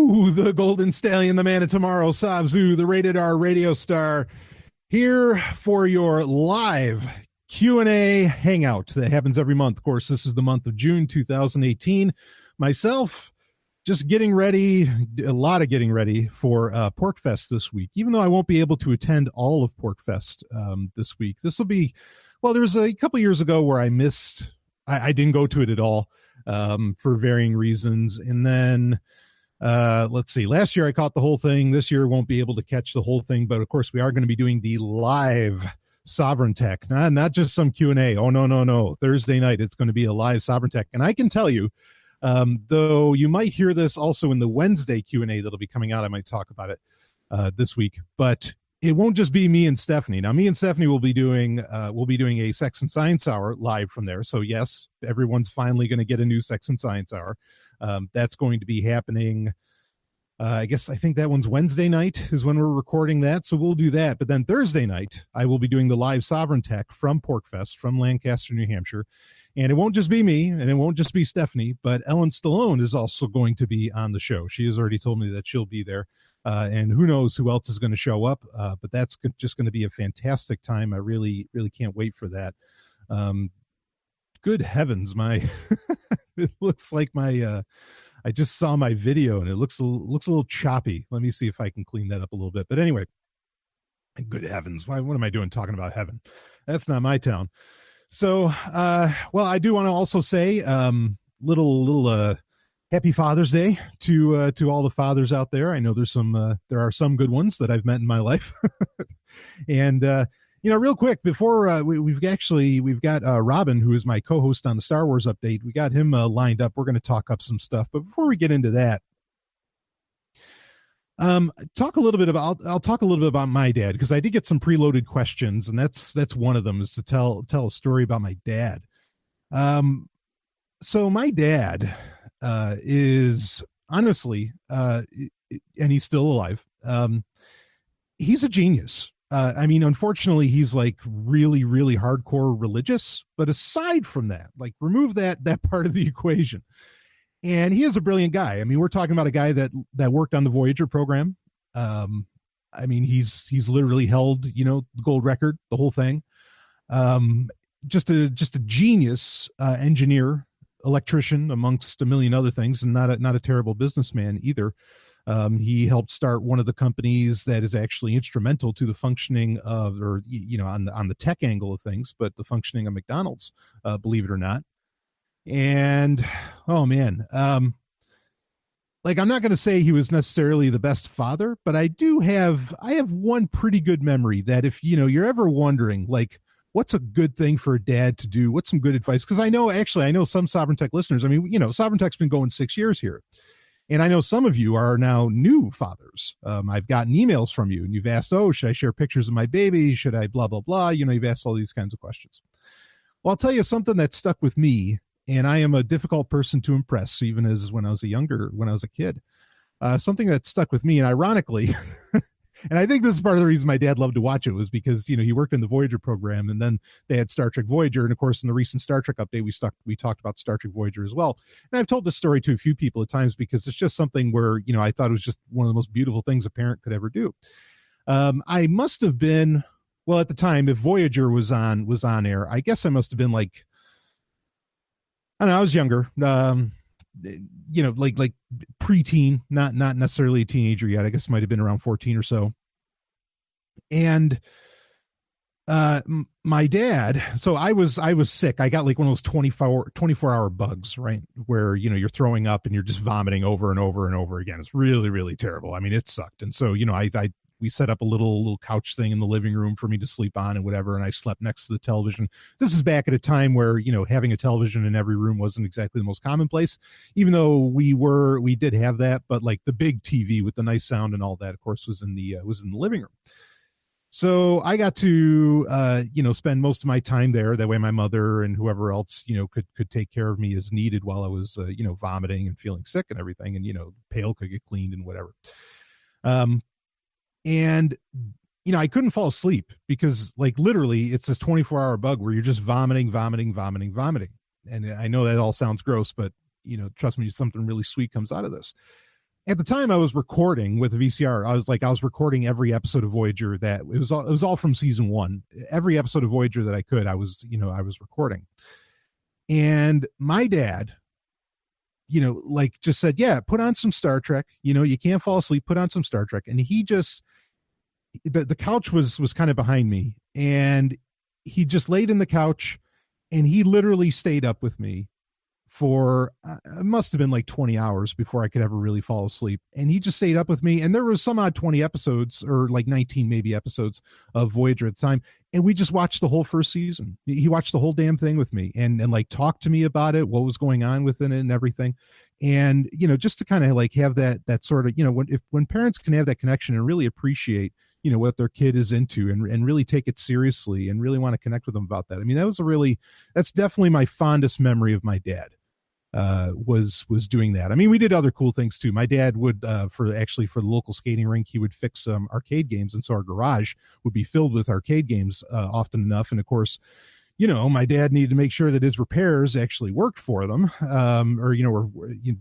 Ooh, the Golden Stallion, the man of tomorrow, Sabzu, the rated R radio star, here for your live Q&A hangout that happens every month. Of course, this is the month of June 2018. Myself, just getting ready, a lot of getting ready for PorcFest this week, even though I won't be able to attend all of PorcFest this week. This will be, well, there was a couple years ago where I missed, I didn't go to it at all for varying reasons. And then, let's see, last year I caught the whole thing. This year won't be able to catch the whole thing, but of course we are going to be doing the live Sovryn Tech, not just some Q&A. Oh, no. Thursday night, it's going to be a live Sovryn Tech. And I can tell you, though you might hear this also in the Wednesday Q&A that'll be coming out, I might talk about it this week, but it won't just be me and Stephanie. Now, me and Stephanie will be doing a Sex and Science Hour live from there. So yes, everyone's finally going to get a new Sex and Science Hour. That's going to be happening. I think that one's Wednesday night is when we're recording that. So we'll do that. But then Thursday night, I will be doing the live Sovryn Tech from PorcFest from Lancaster, New Hampshire. And it won't just be me and it won't just be Stephanie, but Ellen Stallone is also going to be on the show. She has already told me that she'll be there. And who knows who else is going to show up. But that's just going to be a fantastic time. I really, really can't wait for that. Good heavens, it looks like I just saw my video and it looks a little choppy. Let me see if I can clean that up a little bit. But anyway, good heavens. What am I doing talking about heaven? That's not my town. So, well, I do want to also say, little happy Father's Day to all the fathers out there. I know there are some good ones that I've met in my life. And, real quick before we've got Robin, who is my co-host on the Star Wars update. We got him lined up. We're going to talk up some stuff, but before we get into that, I'll talk a little bit about my dad, because I did get some preloaded questions, and that's one of them, is to tell a story about my dad. So my dad is honestly, and he's still alive. He's a genius. Unfortunately, he's like really, really hardcore religious, but aside from that, like remove that part of the equation. And he is a brilliant guy. We're talking about a guy that worked on the Voyager program. He's literally held, the gold record, the whole thing. Just a genius, engineer, electrician, amongst a million other things, and not a terrible businessman either. He helped start one of the companies that is actually instrumental to the functioning of, or, on the tech angle of things, but the functioning of McDonald's, believe it or not. And, oh man, I'm not going to say he was necessarily the best father, but I have one pretty good memory that if, you're ever wondering, like, what's a good thing for a dad to do? What's some good advice? Because I know some Sovryn Tech listeners, Sovryn Tech's been going 6 years here. And I know some of you are now new fathers. I've gotten emails from you and you've asked, should I share pictures of my baby? Should I blah, blah, blah? You've asked all these kinds of questions. Well, I'll tell you something that stuck with me, and I am a difficult person to impress, even as when I was a kid. Something that stuck with me, and ironically, and I think this is part of the reason my dad loved to watch it, was because, he worked in the Voyager program, and then they had Star Trek Voyager. And of course, in the recent Star Trek update, we talked about Star Trek Voyager as well. And I've told this story to a few people at times because it's just something where, I thought it was just one of the most beautiful things a parent could ever do. I must have been, well, at the time, if Voyager was on air, I guess I must have been like, I don't know, I was younger, like preteen, not necessarily a teenager yet. I guess it might've been around 14 or so. And, my dad, so I was sick. I got like one of those 24 hour bugs, right? Where, you're throwing up and you're just vomiting over and over and over again. It's really, really terrible. It sucked. And so, we set up a little couch thing in the living room for me to sleep on and whatever. And I slept next to the television. This is back at a time where, having a television in every room wasn't exactly the most commonplace, even though we did have that, but like the big TV with the nice sound and all that, of course, was in the living room. So I got to, spend most of my time there. That way my mother and whoever else, could take care of me as needed while I was, vomiting and feeling sick and everything. And, pail could get cleaned and whatever. And, I couldn't fall asleep because like literally it's this 24-hour bug where you're just vomiting. And I know that all sounds gross, but, trust me, something really sweet comes out of this. at the time I was recording with a VCR. I was recording every episode of Voyager that it was all from season 1. Every episode of Voyager that I could, I was recording. And my dad, like just said, yeah, put on some Star Trek. You can't fall asleep, put on some Star Trek. And he just, the couch was kind of behind me, and he just laid in the couch, and he literally stayed up with me for it must have been like 20 hours before I could ever really fall asleep. And he just stayed up with me, and there was some odd 20 episodes, or like 19 maybe episodes of Voyager at the time, and we just watched the whole first season. He watched the whole damn thing with me, and like talked to me about it, what was going on within it and everything. And just to kind of like have that sort of, when parents can have that connection and really appreciate what their kid is into, and really take it seriously and really want to connect with them about that. I mean, that's definitely my fondest memory of my dad, was doing that. I mean, we did other cool things too. My dad would, for the local skating rink, he would fix arcade games. And so our garage would be filled with arcade games, often enough. And of course, my dad needed to make sure that his repairs actually worked for them, or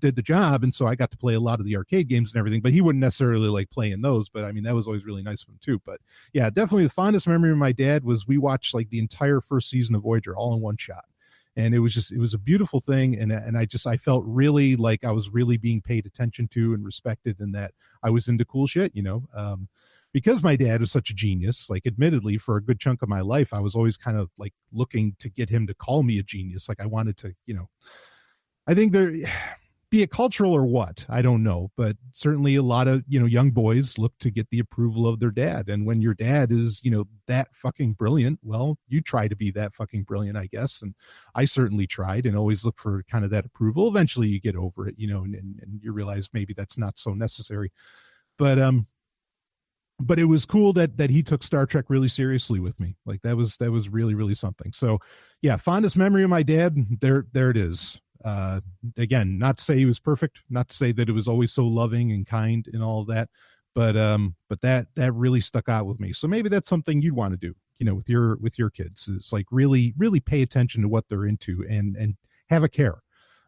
did the job. And so I got to play a lot of the arcade games and everything, but he wouldn't necessarily like playing those. But I mean, that was always really nice of him too. But yeah, definitely the fondest memory of my dad was we watched like the entire first season of Voyager all in one shot. And it was a beautiful thing. And I felt really like I was really being paid attention to and respected, and that I was into cool shit, because my dad was such a genius. Like, admittedly, for a good chunk of my life, I was always kind of like looking to get him to call me a genius. Like, I wanted to, I think be it cultural or what, I don't know, but certainly a lot of, young boys look to get the approval of their dad. And when your dad is, that fucking brilliant, well, you try to be that fucking brilliant, I guess. And I certainly tried, and always look for kind of that approval. Eventually you get over it, and you realize maybe that's not so necessary. But it was cool that he took Star Trek really seriously with me. Like, that was really, really something. So yeah, fondest memory of my dad, there it is. Again, not to say he was perfect, not to say that it was always so loving and kind and all of that, but that really stuck out with me. So maybe that's something you'd want to do, with your kids, is like really, really pay attention to what they're into, and have a care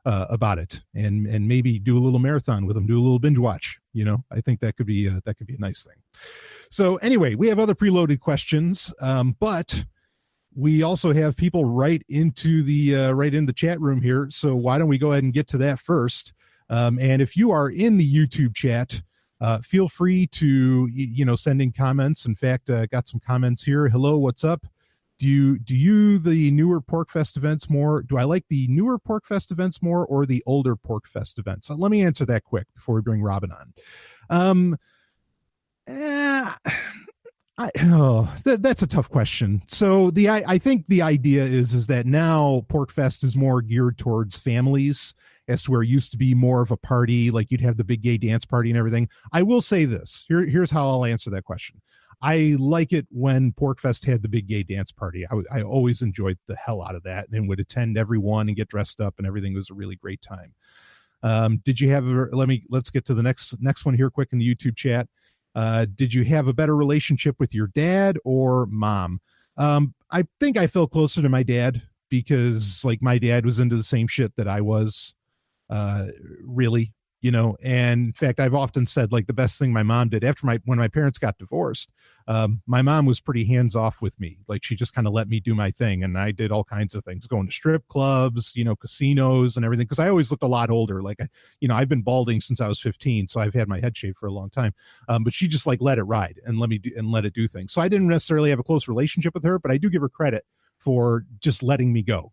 about it, and maybe do a little marathon with them, do a little binge watch. I think that could be a nice thing. So anyway, we have other preloaded questions, but we also have people right in the chat room here. So why don't we go ahead and get to that first? And if you are in the YouTube chat, feel free to, send in comments. In fact, got some comments here. Hello, what's up? Do the newer PorcFest events more? Do I like the newer PorcFest events more, or the older PorcFest events? So let me answer that quick before we bring Robin on. That's a tough question. So I think the idea is that now PorcFest is more geared towards families, as to where it used to be more of a party, like you'd have the big gay dance party and everything. I will say this. Here's how I'll answer that question. I like it when PorcFest had the big gay dance party. I always enjoyed the hell out of that, and would attend every one and get dressed up and everything. It was a really great time. Did you have? Let's get to the next one here quick in the YouTube chat. Did you have a better relationship with your dad or mom? I think I felt closer to my dad, because like my dad was into the same shit that I was, really, and in fact, I've often said, like, the best thing my mom did when my parents got divorced, my mom was pretty hands off with me. Like, she just kind of let me do my thing, and I did all kinds of things, going to strip clubs, casinos and everything. Cause I always looked a lot older. Like, I've been balding since I was 15. So I've had my head shaved for a long time. But she just like let it ride and let it do things. So I didn't necessarily have a close relationship with her, but I do give her credit for just letting me go,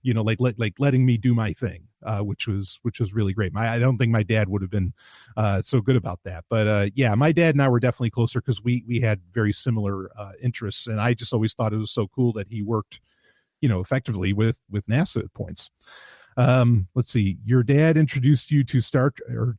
letting me do my thing, which was really great. I don't think my dad would have been so good about that, but yeah, my dad and I were definitely closer, because we had very similar interests, and I just always thought it was so cool that he worked, effectively with NASA at points. Let's see. Your dad introduced you to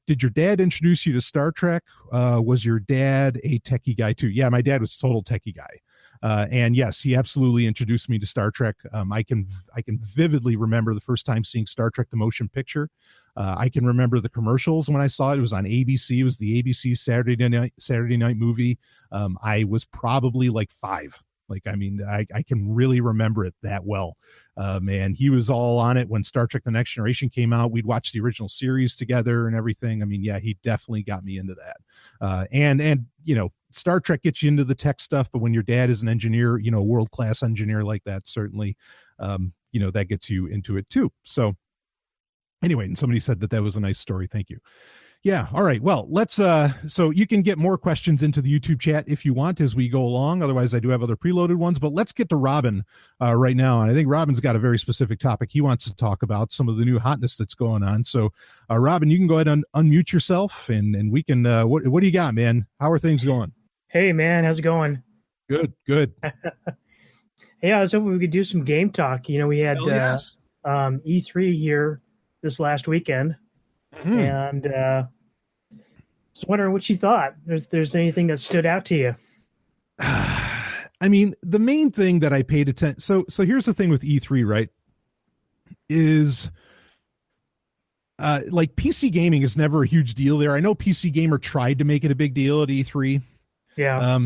did your dad introduce you to Star Trek? Was your dad a techie guy too? Yeah, my dad was a total techie guy. And yes, he absolutely introduced me to Star Trek. I can vividly remember the first time seeing Star Trek the motion picture. I can remember the commercials when I saw it. It was on ABC. It was the ABC Saturday night movie. I was probably like 5, Like, I mean, I can really remember it that well. Man, he was all on it when Star Trek The Next Generation came out. We'd watch the original series together and everything. I mean, yeah, he definitely got me into that. And you know, Star Trek gets you into the tech stuff, but when your dad is an engineer, you know, world-class engineer like that, certainly, you know, that gets you into it too. So anyway, and somebody said that was a nice story. Thank you. Yeah. All right. Well, let's so you can get more questions into the YouTube chat if you want as we go along. Otherwise, I do have other preloaded ones, but let's get to Robin right now. And I think Robin's got a very specific topic he wants to talk about, some of the new hotness that's going on. So Robin, you can go ahead and unmute yourself and we can what do you got, man? How are things going? Hey man, how's it going? Good. Hey, I was hoping we could do some game talk. You know, we had yes. E3 here this last weekend. And just wondering what you thought. There's anything that stood out to you? I mean, the main thing that I paid attention. So here's the thing with E3, right? Is like PC gaming is never a huge deal there. I know PC Gamer tried to make it a big deal at E3. Yeah.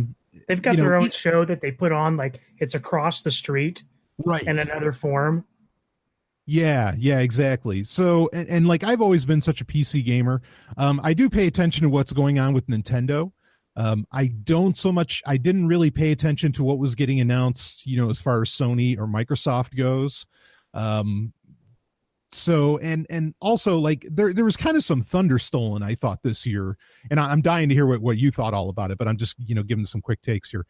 They've got their own show that they put on, like it's across the street, right? In another form. Yeah, exactly. So, and like I've always been such a PC gamer. I do pay attention to what's going on with Nintendo. I didn't really pay attention to what was getting announced, you know, as far as Sony or Microsoft goes. So, and also like there was kind of some thunder stolen, I thought, this year, and I'm dying to hear what you thought all about it, but I'm just, you know, giving some quick takes here.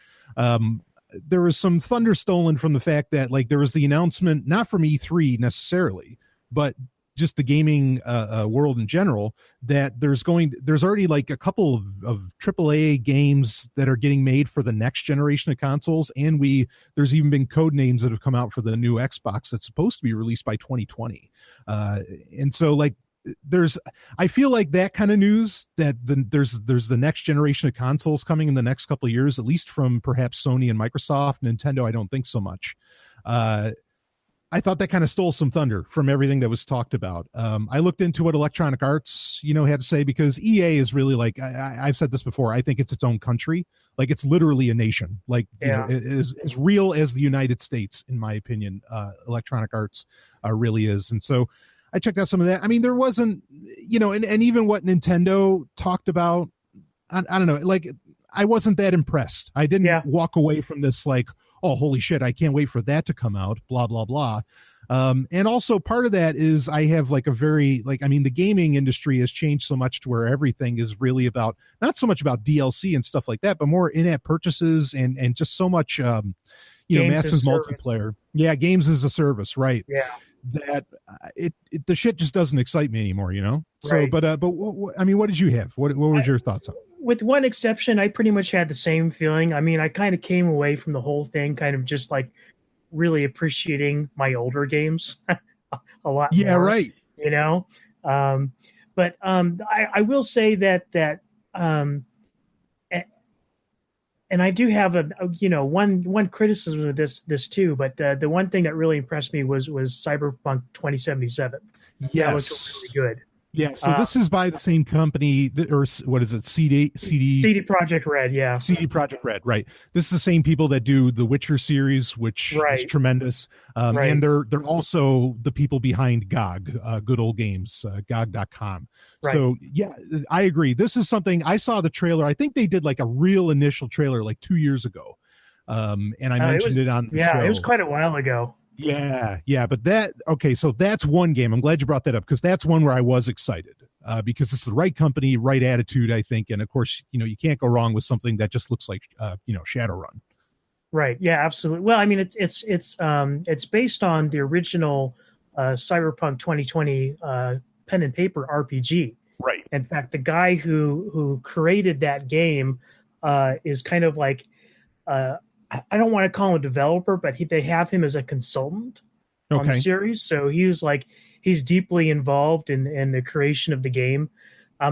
There was some thunder stolen from the fact that like there was the announcement, not from E3 necessarily, but just the gaming world in general, that there's already like a couple of AAA games that are getting made for the next generation of consoles. And there's even been code names that have come out for the new Xbox that's supposed to be released by 2020. And so like, I feel like that kind of news that there's the next generation of consoles coming in the next couple of years, at least from perhaps Sony and Microsoft. Nintendo, I don't think so much. I thought that kind of stole some thunder from everything that was talked about. I looked into what Electronic Arts, you know, had to say, because EA is really like, I've said this before, I think it's its own country. Like it's literally a nation, like, you know, as real as the United States, in my opinion. Electronic Arts really is. And so I checked out some of that. I mean, there wasn't, you know, and even what Nintendo talked about, I don't know, like I wasn't that impressed. I didn't walk away from this like, oh, holy shit, I can't wait for that to come out, blah, blah, blah. And also part of that is I have like a very, like, I mean, the gaming industry has changed so much to where everything is really about, not so much about DLC and stuff like that, but more in-app purchases and just so much, you know, massive multiplayer. Yeah, games as a service, right? Yeah. That the shit just doesn't excite me anymore, you know. So, right. but I mean, what did you have? What was your thoughts on? With one exception, I pretty much had the same feeling. I mean, I kind of came away from the whole thing kind of just like really appreciating my older games a lot. Yeah, more, right. You know, but I will say that and I do have one criticism of this too, but the one thing that really impressed me was Cyberpunk 2077. Yes, that was really good. Yeah, so this is by the same company, or what is it? CD Projekt Red, yeah. CD Projekt Red, right? This is the same people that do the Witcher series, which is tremendous. And they're also the people behind GOG, Good Old Games, GOG.com. Right. So yeah, I agree. This is something I saw the trailer. I think they did like a real initial trailer like 2 years ago, and I mentioned it on the show. It was quite a while ago. Yeah, but so that's one game. I'm glad you brought that up because that's one where I was excited because it's the right company, right attitude, I think, and of course, you know, you can't go wrong with something that just looks like Shadowrun. Right. Yeah, absolutely. Well, I mean, it's based on the original Cyberpunk 2020 pen and paper RPG. Right. In fact, the guy who created that game is kind of like. I don't want to call him a developer, but they have him as a consultant on the series. So he's deeply involved in the creation of the game.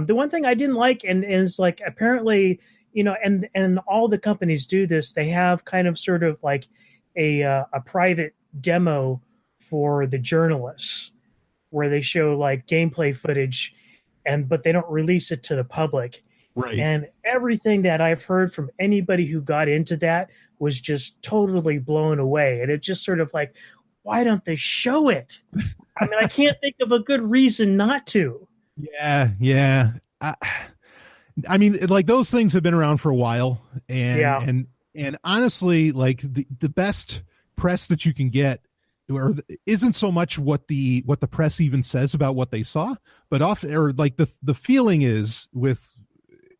The one thing I didn't like, and is like apparently, you know, and all the companies do this. They have kind of sort of like a private demo for the journalists where they show like gameplay footage, but they don't release it to the public. Right. And everything that I've heard from anybody who got into that was just totally blown away. And it just sort of like, why don't they show it? I mean, I can't think of a good reason not to. Yeah, yeah. I mean, like those things have been around for a while, and Yeah, and and honestly, like the best press that you can get, or isn't so much what the press even says about what they saw, but often, or like the feeling is with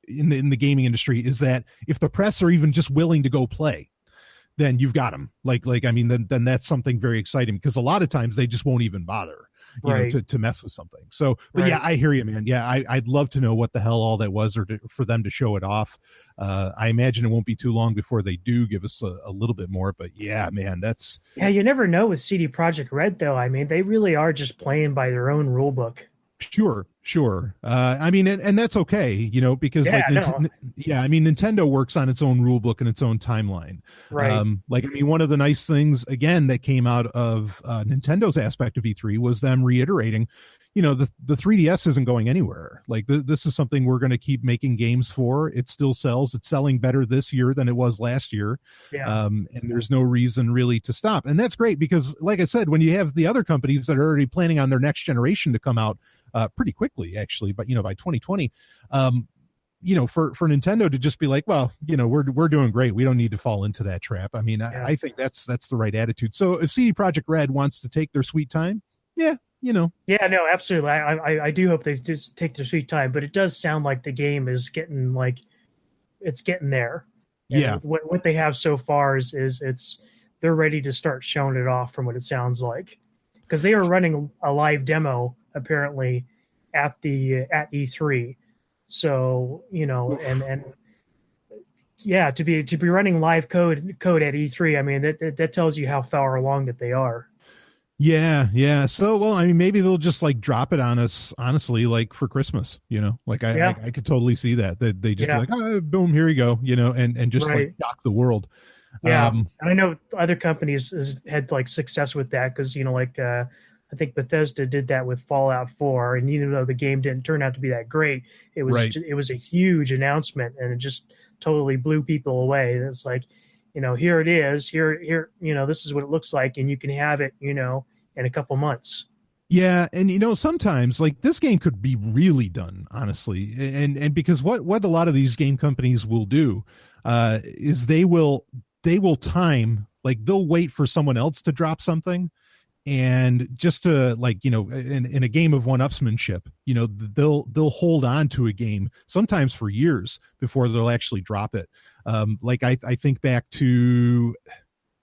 in the gaming industry is that if the press are even just willing to go play, then you've got them. Like I mean, then that's something very exciting, because a lot of times they just won't even bother, right, to mess with something. So, but yeah, right. I hear you, man. Yeah, I'd love to know what the hell all that was, or for them to show it off. I imagine it won't be too long before they do give us a little bit more. But yeah, man, that's Yeah, you never know with CD Projekt Red, though. I mean, they really are just playing by their own rule book. sure, sure. I mean, and that's okay, because Yeah, like no, Yeah, I mean, Nintendo works on its own rule book and its own timeline. right. Like, I mean, one of the nice things again that came out of Nintendo's aspect of E3 was them reiterating, the 3DS isn't going anywhere. Like, this is something we're going to keep making games for. It still sells. It's selling better this year than it was last year. Yeah, And there's no reason really to stop. And that's great, because, like I said, when you have the other companies that are already planning on their next generation to come out pretty quickly, actually, but by 2020, for Nintendo to just be like, well, we're doing great. We don't need to fall into that trap. I mean, yeah. I think that's the right attitude. So if CD Projekt Red wants to take their sweet time, yeah, Yeah, no, absolutely. I do hope they just take their sweet time, but it does sound like the game is getting like it's getting there. yeah, And what they have so far is it's they're ready to start showing it off from what it sounds like. Because they are running a live demo apparently at E3. So, and yeah, to be running live code at E3, I mean that tells you how far along that they are. yeah, yeah. So, well, I mean, maybe they'll just like drop it on us, honestly, like for Christmas. Like I Yeah, I, I could totally see that they just be yeah, like, oh, boom, here you go, and just like right. shock the world. Yeah, Um, and I know other companies has had like success with that because like I think Bethesda did that with Fallout 4, and even though the game didn't turn out to be that great, right. it was a huge announcement, and it just totally blew people away. It's like, here it is, here, this is what it looks like, and you can have it, in a couple months. Yeah, and sometimes like this game could be really done, honestly, and because what a lot of these game companies will do is they will time, like they'll wait for someone else to drop something, and just to like in a game of one-upsmanship, they'll hold on to a game sometimes for years before they'll actually drop it. Like I think back to,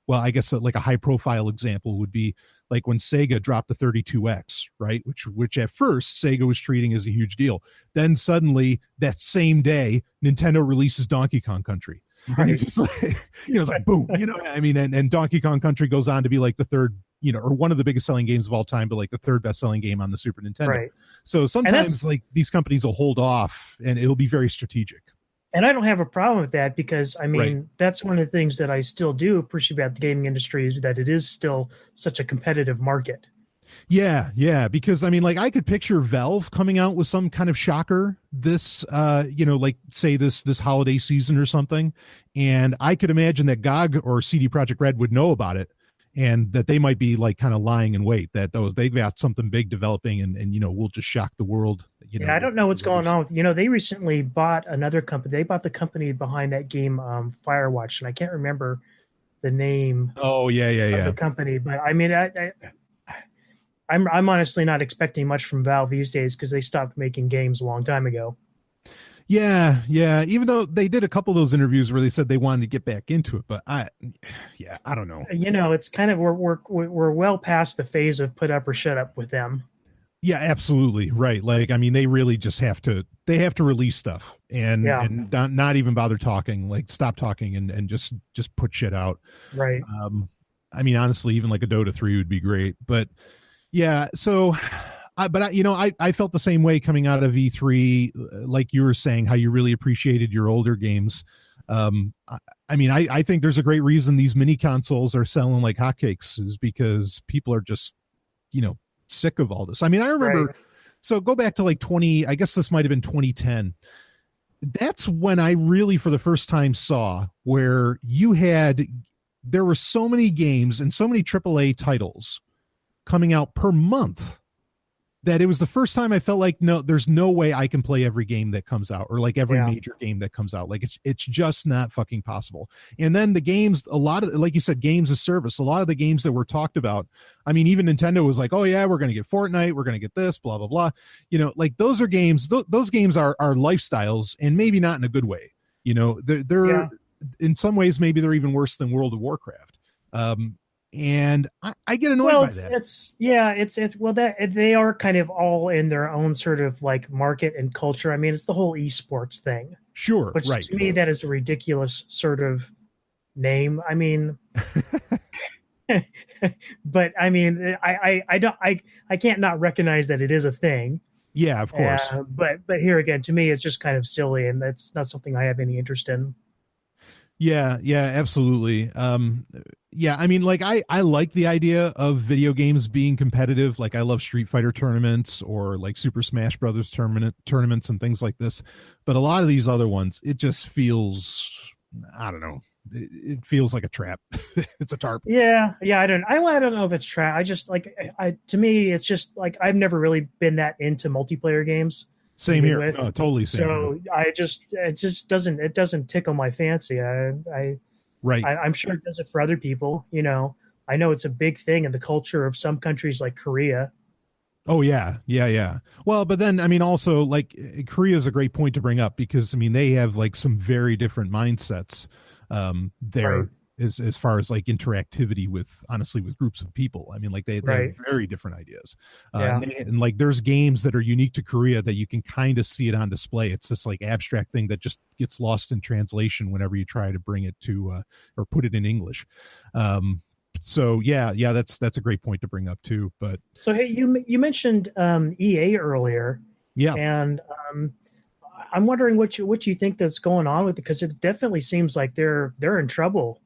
well, I guess like a high profile example would be like when Sega dropped the 32X, right? Which at first Sega was treating as a huge deal. Then suddenly that same day, Nintendo releases Donkey Kong Country. And you're Right, just like, it's like boom, I mean, and Donkey Kong Country goes on to be like the third, or one of the biggest selling games of all time, but like the third best selling game on the Super Nintendo. right, So and sometimes like these companies will hold off, and it'll be very strategic. I don't have a problem with that because I Right. mean that's one of the things that I still do appreciate about the gaming industry is that it is still such a competitive market. Yeah, yeah, because I mean, like I could picture Valve coming out with some kind of shocker this like say this holiday season or something, and I could imagine that GOG or CD Projekt Red would know about it, and that they might be like kind of lying in wait, that they've got something big developing, and we'll just shock the world, Yeah, I with don't know what's going release. on with they recently bought another company. They bought the company behind that game Firewatch, and I can't remember the name Oh yeah, yeah, of the yeah. company, but I mean I'm honestly not expecting much from Valve these days because they stopped making games a long time ago. Yeah, yeah. Even though they did a couple of those interviews where they said they wanted to get back into it, but I don't know. It's kind of we're well past the phase of put up or shut up with them. Yeah, absolutely right. Like, I mean, they really just they have to release stuff, and Yeah, not even bother talking. Like, stop talking, and just put shit out. right. I mean, honestly, even like a Dota 3 would be great, but yeah. So, I felt the same way coming out of E3, like you were saying, how you really appreciated your older games. I mean, I think there's a great reason these mini consoles are selling like hotcakes, is because people are just, sick of all this. I mean, I Right. remember, so go back to like 20, I guess this might have been 2010. that's when I really, for the first time, saw where there were so many games and so many AAA titles coming out per month that it was the first time I felt like, no, there's no way I can play every game that comes out, or like every major game that comes out. Like it's just not fucking possible. And then the games, a lot of, like you said, games as service, a lot of the games that were talked about. I mean, even Nintendo was like, oh yeah, we're going to get Fortnite. We're going to get this, blah, blah, blah. You know, like those are games, those games are lifestyles, and maybe not in a good way. You know, they're in some ways, maybe they're even worse than World of Warcraft. And I get annoyed by that. That they are kind of all in their own sort of like market and culture. I mean, it's the whole esports thing. Sure, which right. To me, that is a ridiculous sort of name. I mean, but I mean, I can't not recognize that it is a thing. Yeah, of course. But here again, to me, it's just kind of silly, and that's not something I have any interest in. Yeah, absolutely. Yeah, I mean, like I like the idea of video games being competitive. Like I love Street Fighter tournaments or like Super Smash Brothers tournaments and things like this. But a lot of these other ones, it just feels, I don't know. It feels like a trap. It's a tarp. Yeah. I don't know if it's trap. I just like to me, it's just like I've never really been that into multiplayer games. Same here. No, totally same. So it just doesn't tickle my fancy. I'm sure it does it for other people. You know, I know it's a big thing in the culture of some countries like Korea. Oh yeah. Well, but then I mean, also like Korea is a great point to bring up, because I mean they have like some very different mindsets there. Right. As far as like interactivity with, honestly, with groups of people. I mean, like they have very different ideas. And like there's games that are unique to Korea that you can kind of see it on display. It's this like abstract thing that just gets lost in translation whenever you try to bring it to or put it in English. So that's a great point to bring up too. But so hey, you mentioned EA earlier. Yeah. And I'm wondering what you think that's going on with it, because it definitely seems like they're in trouble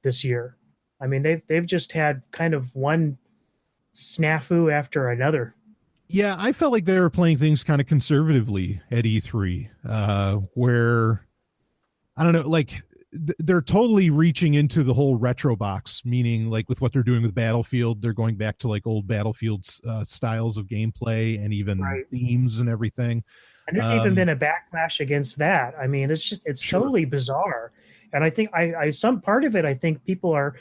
this year. I mean, they've just had kind of one snafu after another. Yeah, I felt like they were playing things kind of conservatively at E3, where I don't know, like they're totally reaching into the whole retro box, meaning like with what they're doing with Battlefield, they're going back to like old Battlefield styles of gameplay and even themes and everything. And there's even been a backlash against that. I mean, it's totally bizarre. And I think some part of it, I think people are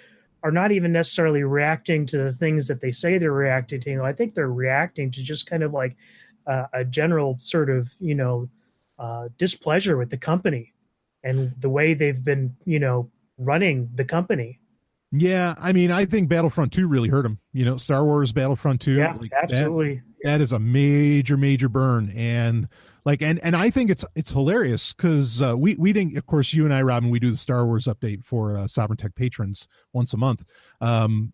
not even necessarily reacting to the things that they say they're reacting to. I think they're reacting to just kind of like a general sort of, displeasure with the company and the way they've been, running the company. Yeah, I mean, I think Battlefront 2 really hurt them. You know, Star Wars Battlefront 2. Yeah, like absolutely. That is a major burn. And like, and I think it's hilarious because we didn't, of course, you and I, Robin, we do the Star Wars update for Sovryn Tech Patrons once a month.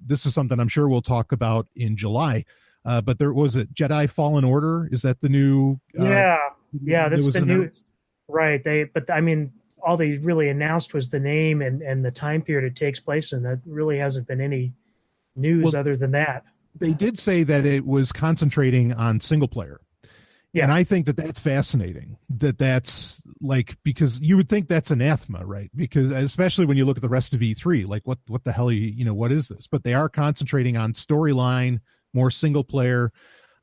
This is something I'm sure we'll talk about in July. But there was a Jedi Fallen Order. Is that the new? That's the new. Right. All they really announced was the name and the time period it takes place in. That really hasn't been any news other than that. They did say that it was concentrating on single player. Yeah. And I think that that's fascinating, that's like, because you would think that's anathema, right? Because especially when you look at the rest of E3, like what the hell, what is this? But they are concentrating on storyline, more single player.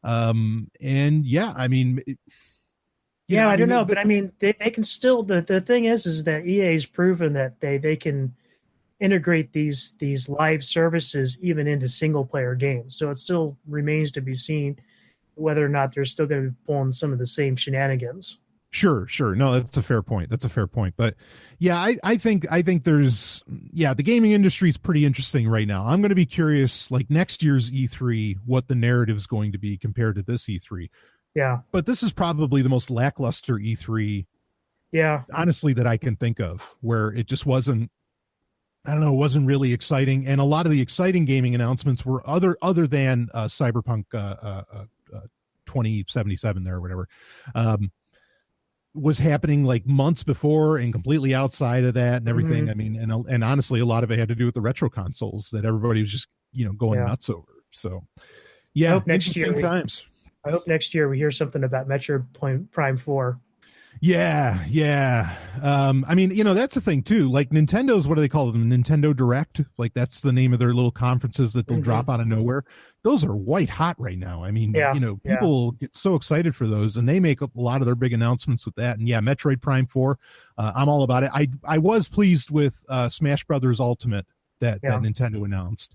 And yeah, I mean, I don't know, but I mean, they can still, the thing is that EA's proven that they can integrate these live services even into single player games. So it still remains to be seen whether or not they're still going to be pulling some of the same shenanigans. Sure. No, that's a fair point. But yeah, I think there's, the gaming industry is pretty interesting right now. I'm going to be curious, like next year's E3, what the narrative is going to be compared to this E3. Yeah. But this is probably the most lackluster E3, honestly, that I can think of, where it just wasn't, I don't know, it wasn't really exciting. And a lot of the exciting gaming announcements were other than Cyberpunk 2077 there or whatever, was happening like months before and completely outside of that and everything. Mm-hmm. I mean, and honestly, a lot of it had to do with the retro consoles that everybody was just, going nuts over. So yeah, I hope next year we hear something about Metroid Prime 4. Yeah. I mean, that's the thing too. Like Nintendo's, what do they call them? Nintendo Direct. Like that's the name of their little conferences that they'll Mm-hmm. drop out of nowhere. Those are white hot right now. I mean, Yeah, yeah, people get so excited for those, and they make up a lot of their big announcements with that. And yeah, Metroid Prime 4, I'm all about it. I was pleased with Smash Brothers Ultimate that yeah. Nintendo announced.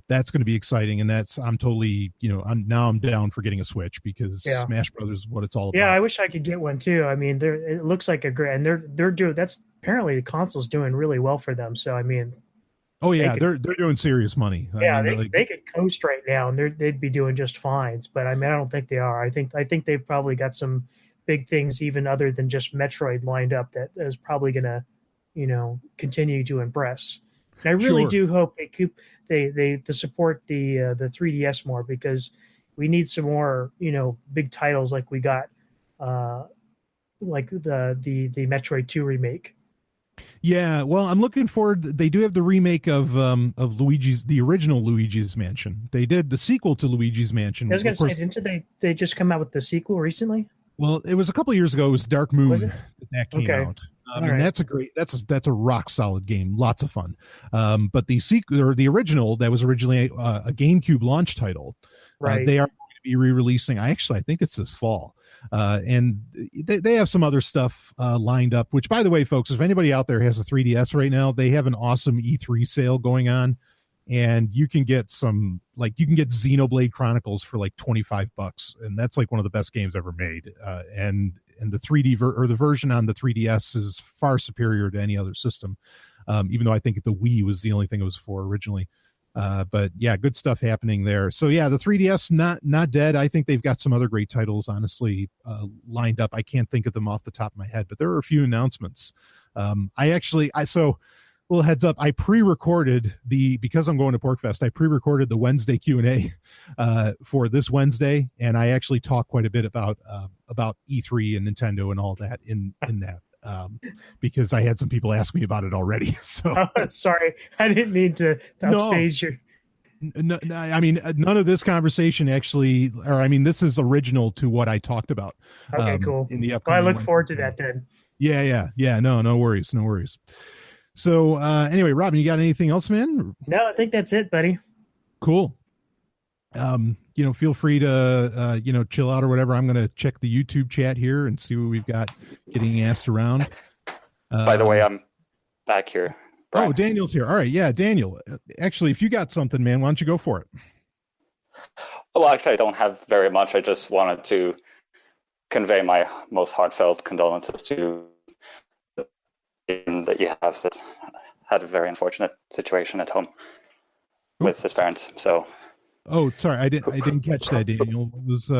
That's going to be exciting, and I'm totally, I'm down for getting a Switch because Yeah. Smash Brothers is what it's all Yeah, about. I wish I could get one too. I mean, it looks like a great, and they're doing that's apparently the console's doing really well for them. So I mean, Oh they yeah, could, they're doing serious money. I yeah, mean, like, they could coast right now, and they'd be doing just fine. But I mean, I don't think they are. I think they've probably got some big things even other than just Metroid lined up that is probably gonna, continue to impress. And I really sure. do hope they keep they to support the 3DS more because we need some more big titles like we got uh, like the Metroid 2 remake. Yeah, well, I'm looking forward. They do have the remake of the original Luigi's Mansion. They did the sequel to Luigi's I Mansion, was gonna of say, course. didn't they just come out with the sequel recently? Well, it was a couple of years ago. It was Dark Was Moon it? that came Okay. out, All and right. that's a rock solid game. Lots of fun. But the sequel or the original that was originally a GameCube launch title, Right. they are going to be re-releasing. I think it's this fall, and they have some other stuff lined up. Which, by the way, folks, if anybody out there has a 3DS right now, they have an awesome E3 sale going on, and you can get Xenoblade Chronicles for like $25, and that's like one of the best games ever made. And the 3D or the version on the 3DS is far superior to any other system. Even though I think the Wii was the only thing it was for originally. But yeah, good stuff happening there. So yeah, the 3DS not dead. I think they've got some other great titles, honestly, lined up. I can't think of them off the top of my head, but there are a few announcements. So little heads up, I pre-recorded because I'm going to PorkFest, I pre-recorded the Wednesday Q&A for this Wednesday, and I actually talked quite a bit about E3 and Nintendo and all that in that, because I had some people ask me about it already. So Oh, sorry, I didn't mean to no, upstage your. no, I mean, none of this conversation actually, or I mean, this is original to what I talked about Okay, cool. in the Well, I upcoming look Wednesday forward to Q&A. that then. Yeah. No worries. So anyway, Robin, you got anything else, man? No, I think that's it, buddy. Cool. Feel free to chill out or whatever. I'm gonna check the YouTube chat here and see what we've got getting asked around. By the way, I'm back here, Brian. Oh, Daniel's here. All right, yeah, Daniel. Actually, if you got something, man, why don't you go for it? Well, actually, I don't have very much. I just wanted to convey my most heartfelt condolences to that you have that had a very unfortunate situation at home with his parents. So, sorry, I didn't catch that, Daniel. It was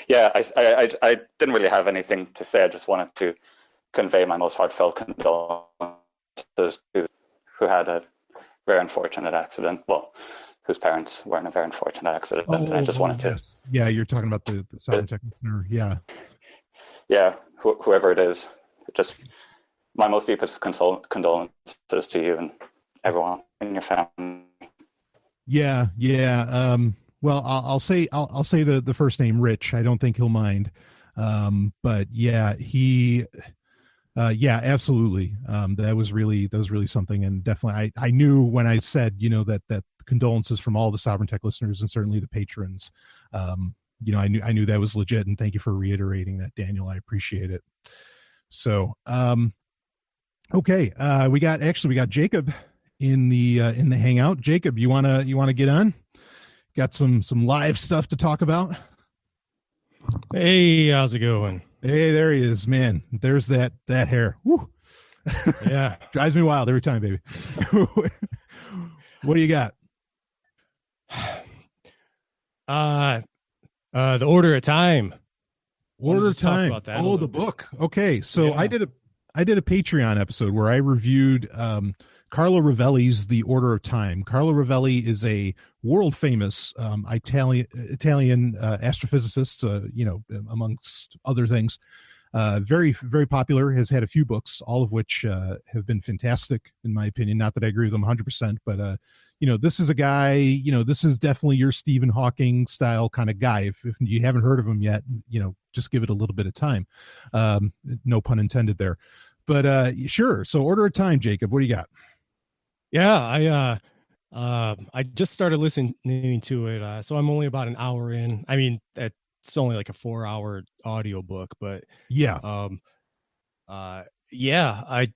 yeah, I didn't really have anything to say. I just wanted to convey my most heartfelt condolences to who had a very unfortunate accident. Well, whose parents were in a very unfortunate accident. And I just wanted to. Yes. Yeah, you're talking about the Sovryn Tech Patrons. Yeah. Yeah, whoever it is, just my most deepest condolences to you and everyone in your family. Yeah. Well, I'll say the first name, Rich. I don't think he'll mind. But yeah, yeah, absolutely. That was really something, and definitely, I knew when I said, that condolences from all the Sovryn Tech listeners and certainly the patrons. I knew that was legit, and thank you for reiterating that, Daniel. I appreciate it. So, okay, we got Jacob in the Hangout. Jacob, you wanna get on? Got some live stuff to talk about. Hey, how's it going? Hey, there he is, man. There's that hair. Woo. Yeah. Drives me wild every time, baby. What do you got? The Order of Time. Order of Time. Oh, the book. Okay, so yeah. I did a Patreon episode where I reviewed Carlo Rovelli's The Order of Time. Carlo Rovelli is a world famous Italian astrophysicist, amongst other things. Very, very popular, has had a few books, all of which have been fantastic, in my opinion. Not that I agree with them 100%, but this is a guy, this is definitely your Stephen Hawking style kind of guy. If you haven't heard of him yet, just give it a little bit of time. No pun intended there. But sure. So Order of Time, Jacob, what do you got? Yeah, I just started listening to it, so I'm only about an hour in. I mean, it's only like a 4-hour audiobook, but yeah, yeah,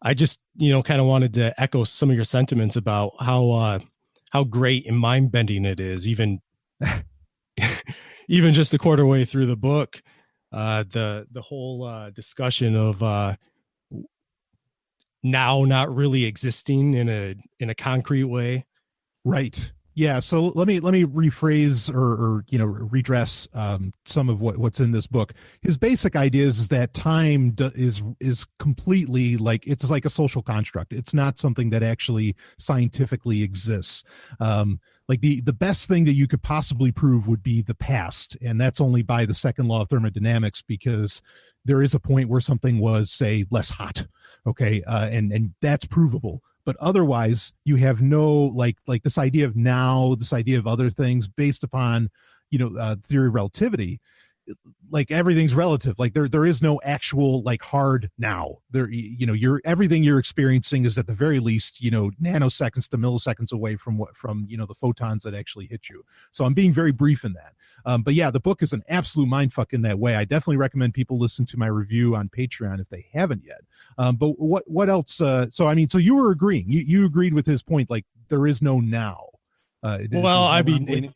I just kind of wanted to echo some of your sentiments about how great and mind bending it is, even even just a quarter way through the book. The whole discussion of now not really existing in a concrete way. Right. Yeah. So let me rephrase or redress some of what's in this book. His basic idea is that time is completely it's like a social construct. It's not something that actually scientifically exists. Like the best thing that you could possibly prove would be the past, and that's only by the second law of thermodynamics, because there is a point where something was, say, less hot. Okay, and that's provable. But otherwise, you have no like this idea of now, this idea of other things based upon theory of relativity. Like everything's relative. Like there is no actual hard now. There, everything you're experiencing is at the very least nanoseconds to milliseconds away from the photons that actually hit you. So I'm being very brief in that. But yeah, the book is an absolute mindfuck in that way. I definitely recommend people listen to my review on Patreon if they haven't yet. But what else? So you were agreeing. You agreed with his point. Like there is no now. Well, I mean,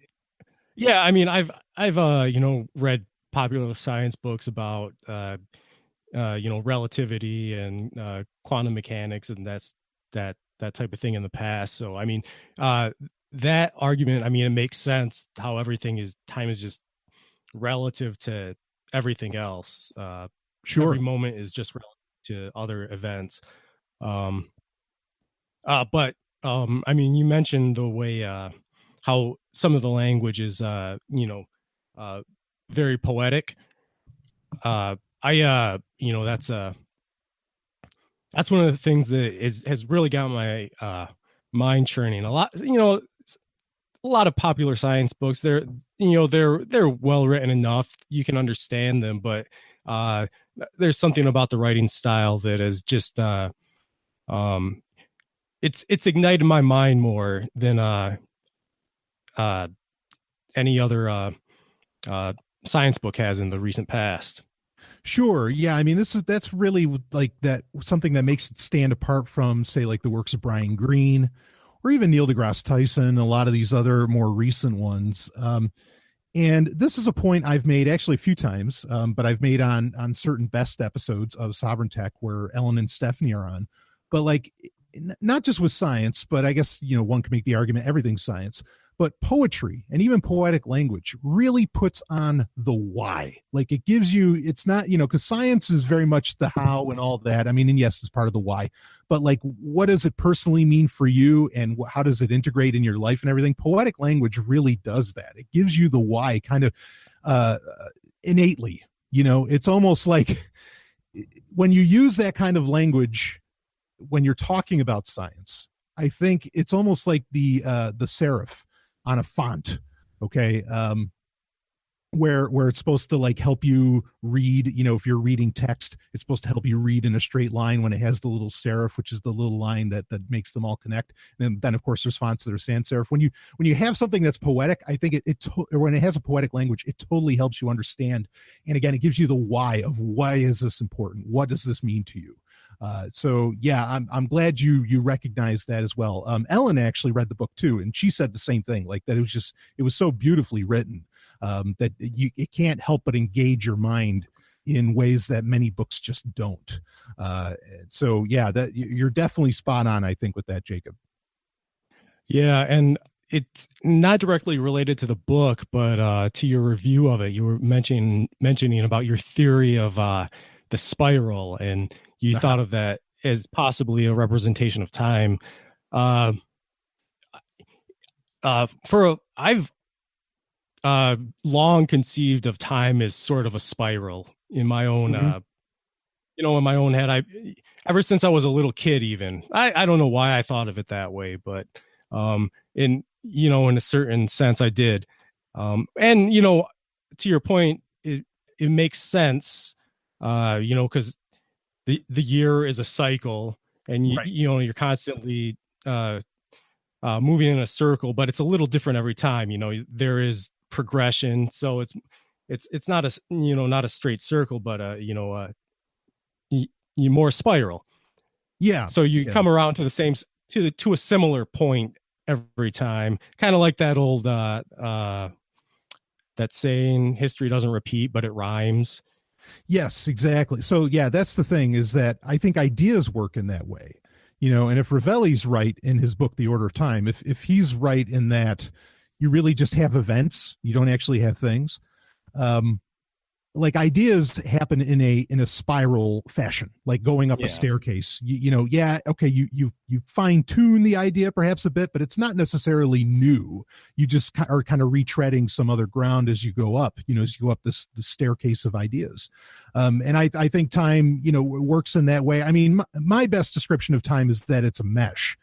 yeah, I mean, I've read popular science books about relativity and quantum mechanics and that type of thing in the past. So I mean, that argument, I mean, it makes sense how time is just relative to everything else. Sure. Every moment is just relative to other events. But I mean, you mentioned the way how some of the language is very poetic. That's one of the things that has really got my mind churning. A lot of popular science books, they're well written enough, you can understand them, but there's something about the writing style that is just it's ignited my mind more than any other science book has in the recent past. Sure. Yeah. I mean, that's really like that something that makes it stand apart from, say, like the works of Brian Greene or even Neil deGrasse Tyson, a lot of these other more recent ones. And this is a point I've made actually a few times, but I've made on certain best episodes of Sovryn Tech where Ellen and Stephanie are on. But like, not just with science, but I guess, one can make the argument everything's science. But poetry and even poetic language really puts on the why. Like it gives you, it's not, because science is very much the how and all that. I mean, and yes, it's part of the why, but like, what does it personally mean for you and how does it integrate in your life and everything? Poetic language really does that. It gives you the why kind of innately. It's almost like when you use that kind of language, when you're talking about science, I think it's almost like the serif on a font, okay, where it's supposed to like help you read, if you're reading text, it's supposed to help you read in a straight line when it has the little serif, which is the little line that makes them all connect. And then of course there's fonts that are sans serif. When you have something that's poetic, I think when it has a poetic language, it totally helps you understand. And again, it gives you the why of why is this important? What does this mean to you? So yeah, I'm glad you recognize that as well. Ellen actually read the book too, and she said the same thing, like that it was so beautifully written that it can't help but engage your mind in ways that many books just don't. So yeah, that you're definitely spot on, I think, with that, Jacob. Yeah, and it's not directly related to the book, but to your review of it, you were mentioning about your theory of the spiral, and you thought of that as possibly a representation of time. I've long conceived of time as sort of a spiral in my own, in my own head. Ever since I was a little kid, even I don't know why I thought of it that way, but In in a certain sense, I did. And to your point, it makes sense. Because the year is a cycle, and you're constantly moving in a circle, but it's a little different every time. There is progression, so it's not not a straight circle, but you more spiral. Yeah. So you come around to the same to a similar point every time, kind of like that old that saying, history doesn't repeat, but it rhymes. Yes, exactly. So yeah, that's the thing, is that I think ideas work in that way. And if Ravelli's right in his book, The Order of Time, if he's right in that you really just have events, you don't actually have things. Like ideas happen in a spiral fashion, like going up a staircase. Okay, you fine tune the idea perhaps a bit, but it's not necessarily new. You just are kind of retreading some other ground as you go up. As you go up this staircase of ideas. And I think time, works in that way. I mean, my best description of time is that it's a mesh.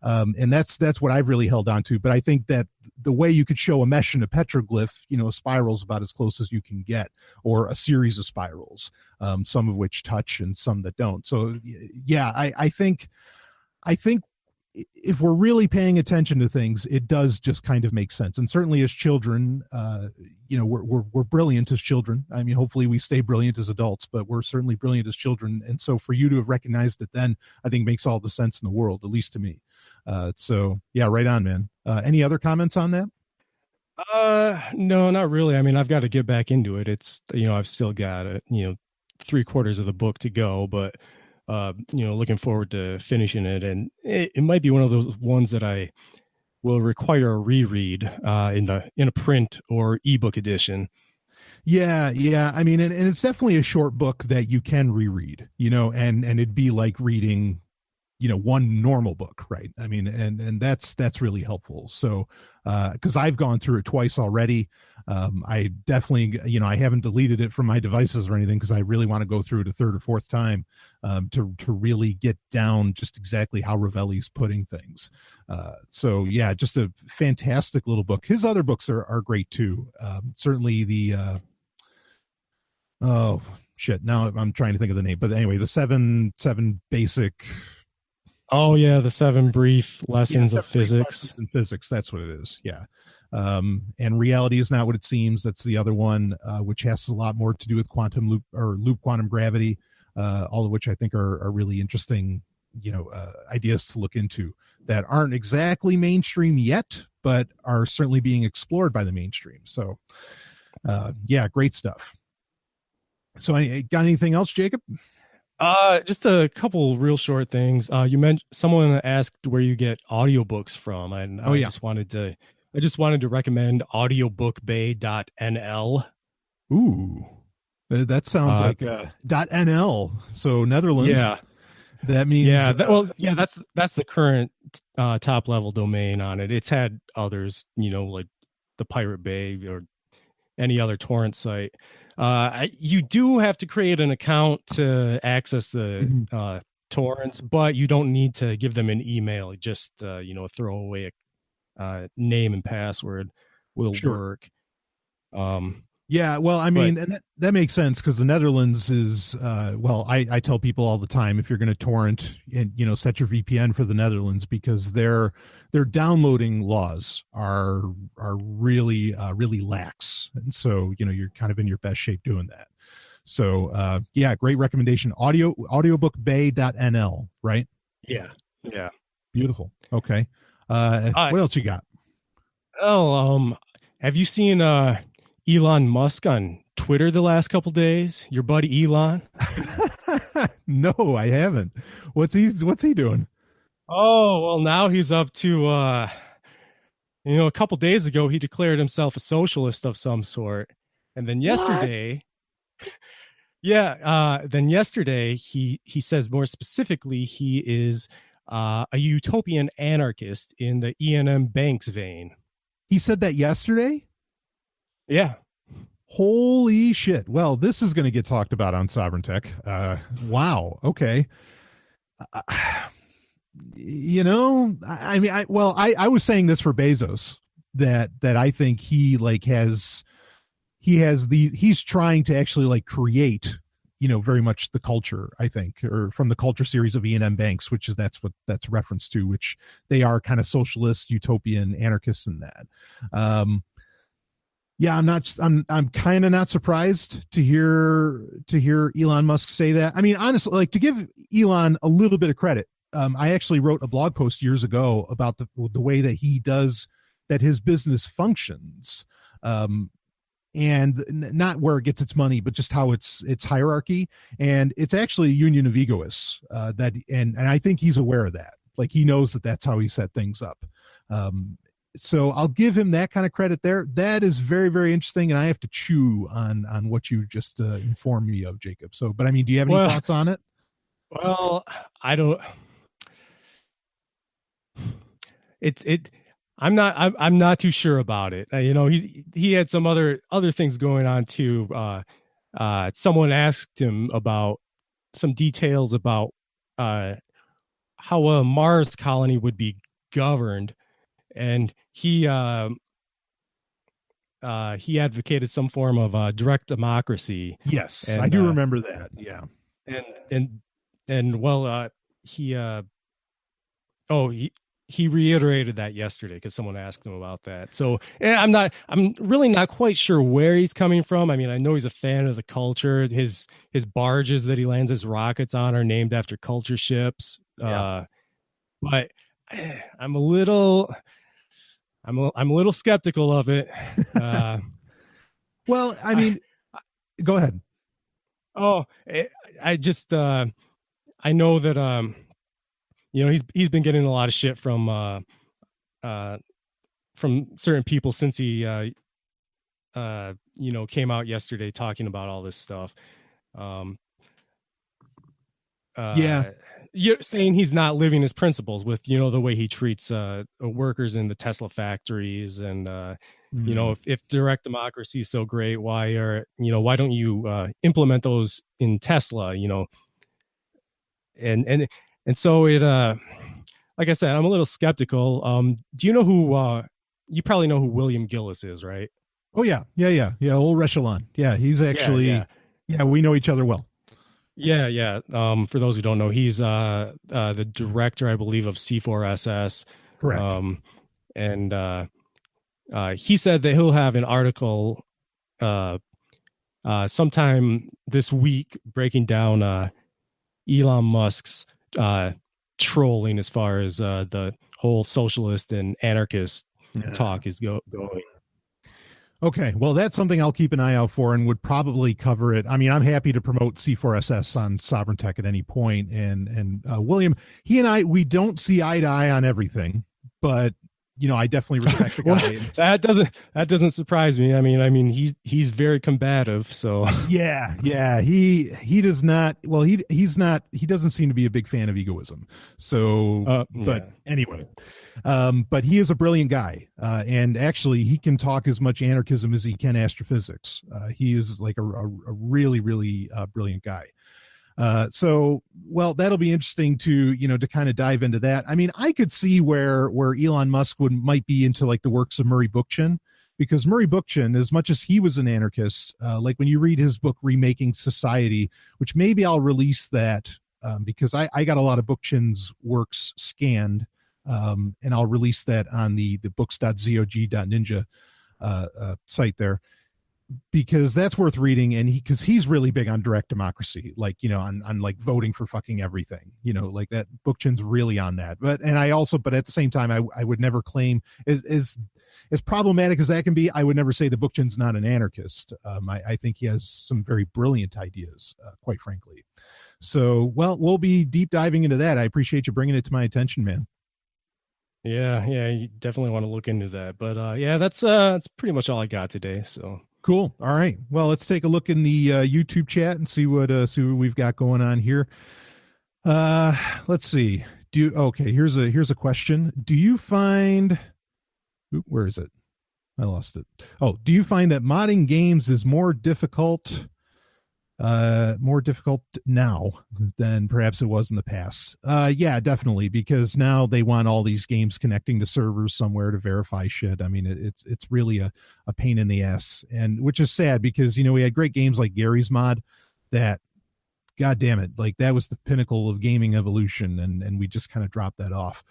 And that's what I've really held on to. But I think that the way you could show a mesh in a petroglyph, a spiral is about as close as you can get, or a series of spirals, some of which touch and some that don't. So yeah, I think if we're really paying attention to things, it does just kind of make sense. And certainly as children, we're brilliant as children. I mean, hopefully we stay brilliant as adults, but we're certainly brilliant as children. And so for you to have recognized it then, I think makes all the sense in the world, at least to me. So yeah, right on, man. Any other comments on that? No, not really. I mean, I've got to get back into it. It's, I've still got 3/4 of the book to go, but looking forward to finishing it. And it might be one of those ones that I will require a reread in a print or ebook edition. Yeah. I mean, and it's definitely a short book that you can reread, and it'd be like reading one normal book, right? I mean, and that's really helpful. So because I've gone through it twice already. I definitely, I haven't deleted it from my devices or anything, because I really want to go through it a third or fourth time to really get down just exactly how Ravelli's putting things. So yeah, just a fantastic little book. His other books are great too. Certainly the oh shit, now I'm trying to think of the name, but anyway, the seven basic. Oh yeah, the 7 brief lessons of physics. Lessons in physics, that's what it is. Yeah. And reality is not what it seems. That's the other one, which has a lot more to do with quantum loop quantum gravity, all of which I think are really interesting, ideas to look into that aren't exactly mainstream yet, but are certainly being explored by the mainstream. So yeah, great stuff. So got anything else, Jacob? Just a couple real short things. You mentioned, someone asked where you get audiobooks from, and I just wanted to recommend audiobookbay.nl. Ooh, that sounds like .nl. So Netherlands. Yeah, that means that's the current top level domain on it. It's had others, like the Pirate Bay or any other torrent site. You do have to create an account to access the torrents, but you don't need to give them an email. Just throw away a name and password will work. Yeah, well, I mean, and that makes sense, because the Netherlands is I tell people all the time, if you're going to torrent, and set your VPN for the Netherlands, because their downloading laws are really lax, and so you're kind of in your best shape doing that. So yeah, great recommendation. Audiobookbay.nl, right? Yeah. Beautiful. Okay. What else you got? Have you seen Elon Musk on Twitter the last couple days? Your buddy Elon? No, I haven't. What's he doing? Oh, well, now he's up to a couple days ago he declared himself a socialist of some sort. And then yesterday, then yesterday he says more specifically he is a utopian anarchist in the E&M Banks vein. He said that yesterday? Yeah. Holy shit. Well, this is going to get talked about on Sovryn Tech. Wow. Okay. I was saying this for Bezos, that I think he like he's trying to actually like create, very much the culture, I think, or from the culture series of E&M Banks, which is that's referenced to, which they are kind of socialist, utopian, anarchists in that. Yeah, I'm kind of not surprised to hear Elon Musk say that. I mean, honestly, like, to give Elon a little bit of credit, I actually wrote a blog post years ago about the way that his business functions, and not where it gets its money, but just how its hierarchy, and it's actually a union of egoists, and I think he's aware of that. Like, he knows that that's how he set things up. So I'll give him that kind of credit there. That is very, very interesting, and I have to chew on what you just informed me of, Jacob. So, but I mean, do you have any thoughts on it? Well, I don't. I'm not too sure about it. He had some other things going on too. Someone asked him about some details about how a Mars colony would be governed, and he advocated some form of direct democracy. Yes, and I do remember that. Yeah, he reiterated that yesterday because someone asked him about that. So I'm really not quite sure where he's coming from. I mean, I know he's a fan of the culture. His barges that he lands his rockets on are named after culture ships. Yeah. But I'm a little skeptical of it. Well, I mean, go ahead. Oh, I just I know that he's been getting a lot of shit from certain people since he came out yesterday talking about all this stuff. You're saying he's not living his principles with the way he treats workers in the Tesla factories, and if direct democracy is so great, why don't you implement those in Tesla? And so it like I said, I'm a little skeptical. Do you know who you probably know who William Gillis is, right? Oh yeah, old Rechelon. Yeah, he's actually we know each other well. Yeah. For those who don't know, he's the director, I believe, of C4SS. Correct. And he said that he'll have an article sometime this week breaking down Elon Musk's trolling as far as the whole socialist and anarchist talk is going. Okay, well, that's something I'll keep an eye out for, and would probably cover it. I mean, I'm happy to promote C4SS on Sovryn Tech at any point. And William, he and we don't see eye to eye on everything, but I definitely respect the guy. That doesn't surprise me. I mean, he's very combative. So yeah, he does not. Well, he doesn't seem to be a big fan of egoism. So, but anyway, but he is a brilliant guy, and actually, he can talk as much anarchism as he can astrophysics. He is like a really, really brilliant guy. So, well, that'll be interesting to kind of dive into that. I mean, I could see where Elon Musk might be into like the works of Murray Bookchin, because Murray Bookchin, as much as he was an anarchist, like when you read his book Remaking Society, which maybe I'll release that because I got a lot of Bookchin's works scanned, and I'll release that on the books.zog.ninja site there, because that's worth reading. And because he's really big on direct democracy, like, on like voting for fucking everything, like that. Bookchin's really on that. But at the same time, I would never claim, as problematic as that can be, I would never say that Bookchin's not an anarchist. I think he has some very brilliant ideas, quite frankly. So, well, we'll be deep diving into that. I appreciate you bringing it to my attention, man. Yeah, you definitely want to look into that. But that's pretty much all I got today. So cool. All right. Well, let's take a look in the YouTube chat and see what we've got going on here. Let's see. Here's a question. Do you find where is it? I lost it. Oh, do you find that modding games is more difficult more difficult now than perhaps it was in the past. Yeah, definitely, because now they want all these games connecting to servers somewhere to verify shit. I mean, it's really a pain in the ass, and which is sad because, you know, we had great games like Gary's Mod that, God damn it, like that was the pinnacle of gaming evolution, and we just kind of dropped that off.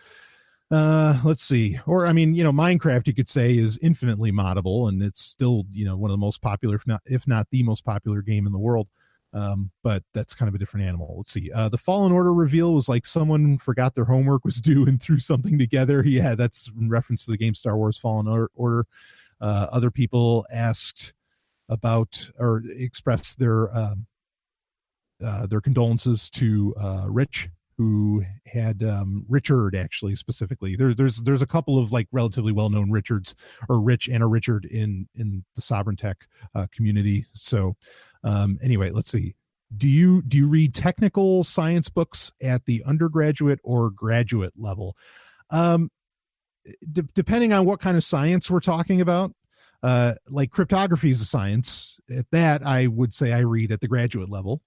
Let's see. Or, I mean, you know, Minecraft, you could say, is infinitely moddable, and it's still, you know, one of the most popular, if not the most popular game in the world. But that's kind of a different animal. Let's see. The Fallen Order reveal was like someone forgot their homework was due and threw something together. Yeah, that's in reference to the game Star Wars Fallen Order. Other people asked about or expressed their condolences to Rich, who had Richard, actually, specifically. There's a couple of like relatively well-known Richards, or Rich and a Richard in the Sovryn Tech community. So anyway, let's see. Do you read technical science books at the undergraduate or graduate level? Depending on what kind of science we're talking about. Like cryptography is a science. At that, I would say I read at the graduate level.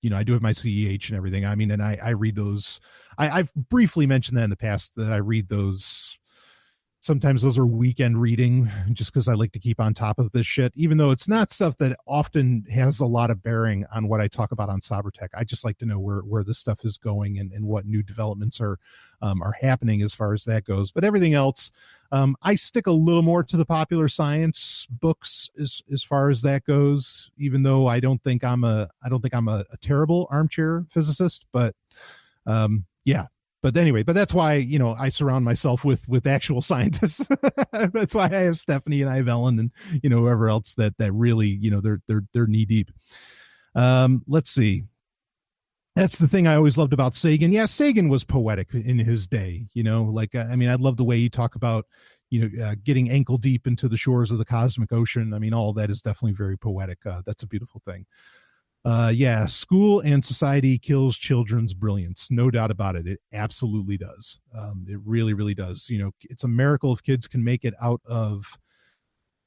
You know, I do have my CEH and everything. I mean, and I read those. I've briefly mentioned that in the past, that I read those. Sometimes those are weekend reading, just because I like to keep on top of this shit, even though it's not stuff that often has a lot of bearing on what I talk about on Sovryn Tech. I just like to know where this stuff is going, and what new developments are happening as far as that goes. But everything else, I stick a little more to the popular science books as far as that goes, even though I don't think I'm a terrible armchair physicist, but yeah. But anyway, but that's why, you know, I surround myself with actual scientists. That's why I have Stephanie and I have Ellen, and, you know, whoever else that really, you know, they're knee deep. Let's see. That's the thing I always loved about Sagan. Yeah, Sagan was poetic in his day, you know, like, I mean, I love the way you talk about, you know, getting ankle deep into the shores of the cosmic ocean. I mean, all of that is definitely very poetic. That's a beautiful thing. Yeah, school and society kills children's brilliance. No doubt about it. It absolutely does. It really, really does. You know, it's a miracle if kids can make it out of,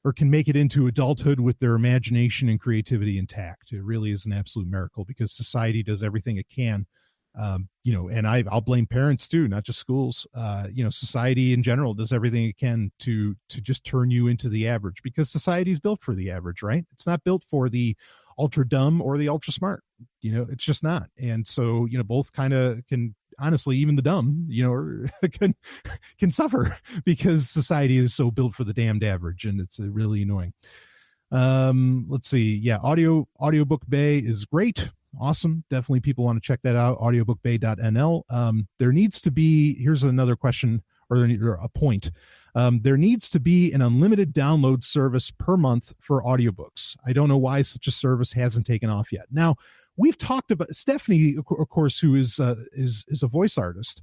or can make it into adulthood with their imagination and creativity intact. It really is an absolute miracle, because society does everything it can. You know, and I'll blame parents too, not just schools. You know, society in general does everything it can to just turn you into the average, because society is built for the average, right? It's not built for the ultra dumb or the ultra smart. You know, it's just not. And so, you know, both kind of can, honestly, even the dumb, you know, can suffer, because society is so built for the damned average, and it's really annoying. Let's see. Yeah, audiobook bay is great. Awesome. Definitely people want to check that out. audiobookbay.nl. There needs to be, here's another question, or a point. There needs to be an unlimited download service per month for audiobooks. I don't know why such a service hasn't taken off yet. Now, we've talked about Stephanie, of course, who is a voice artist.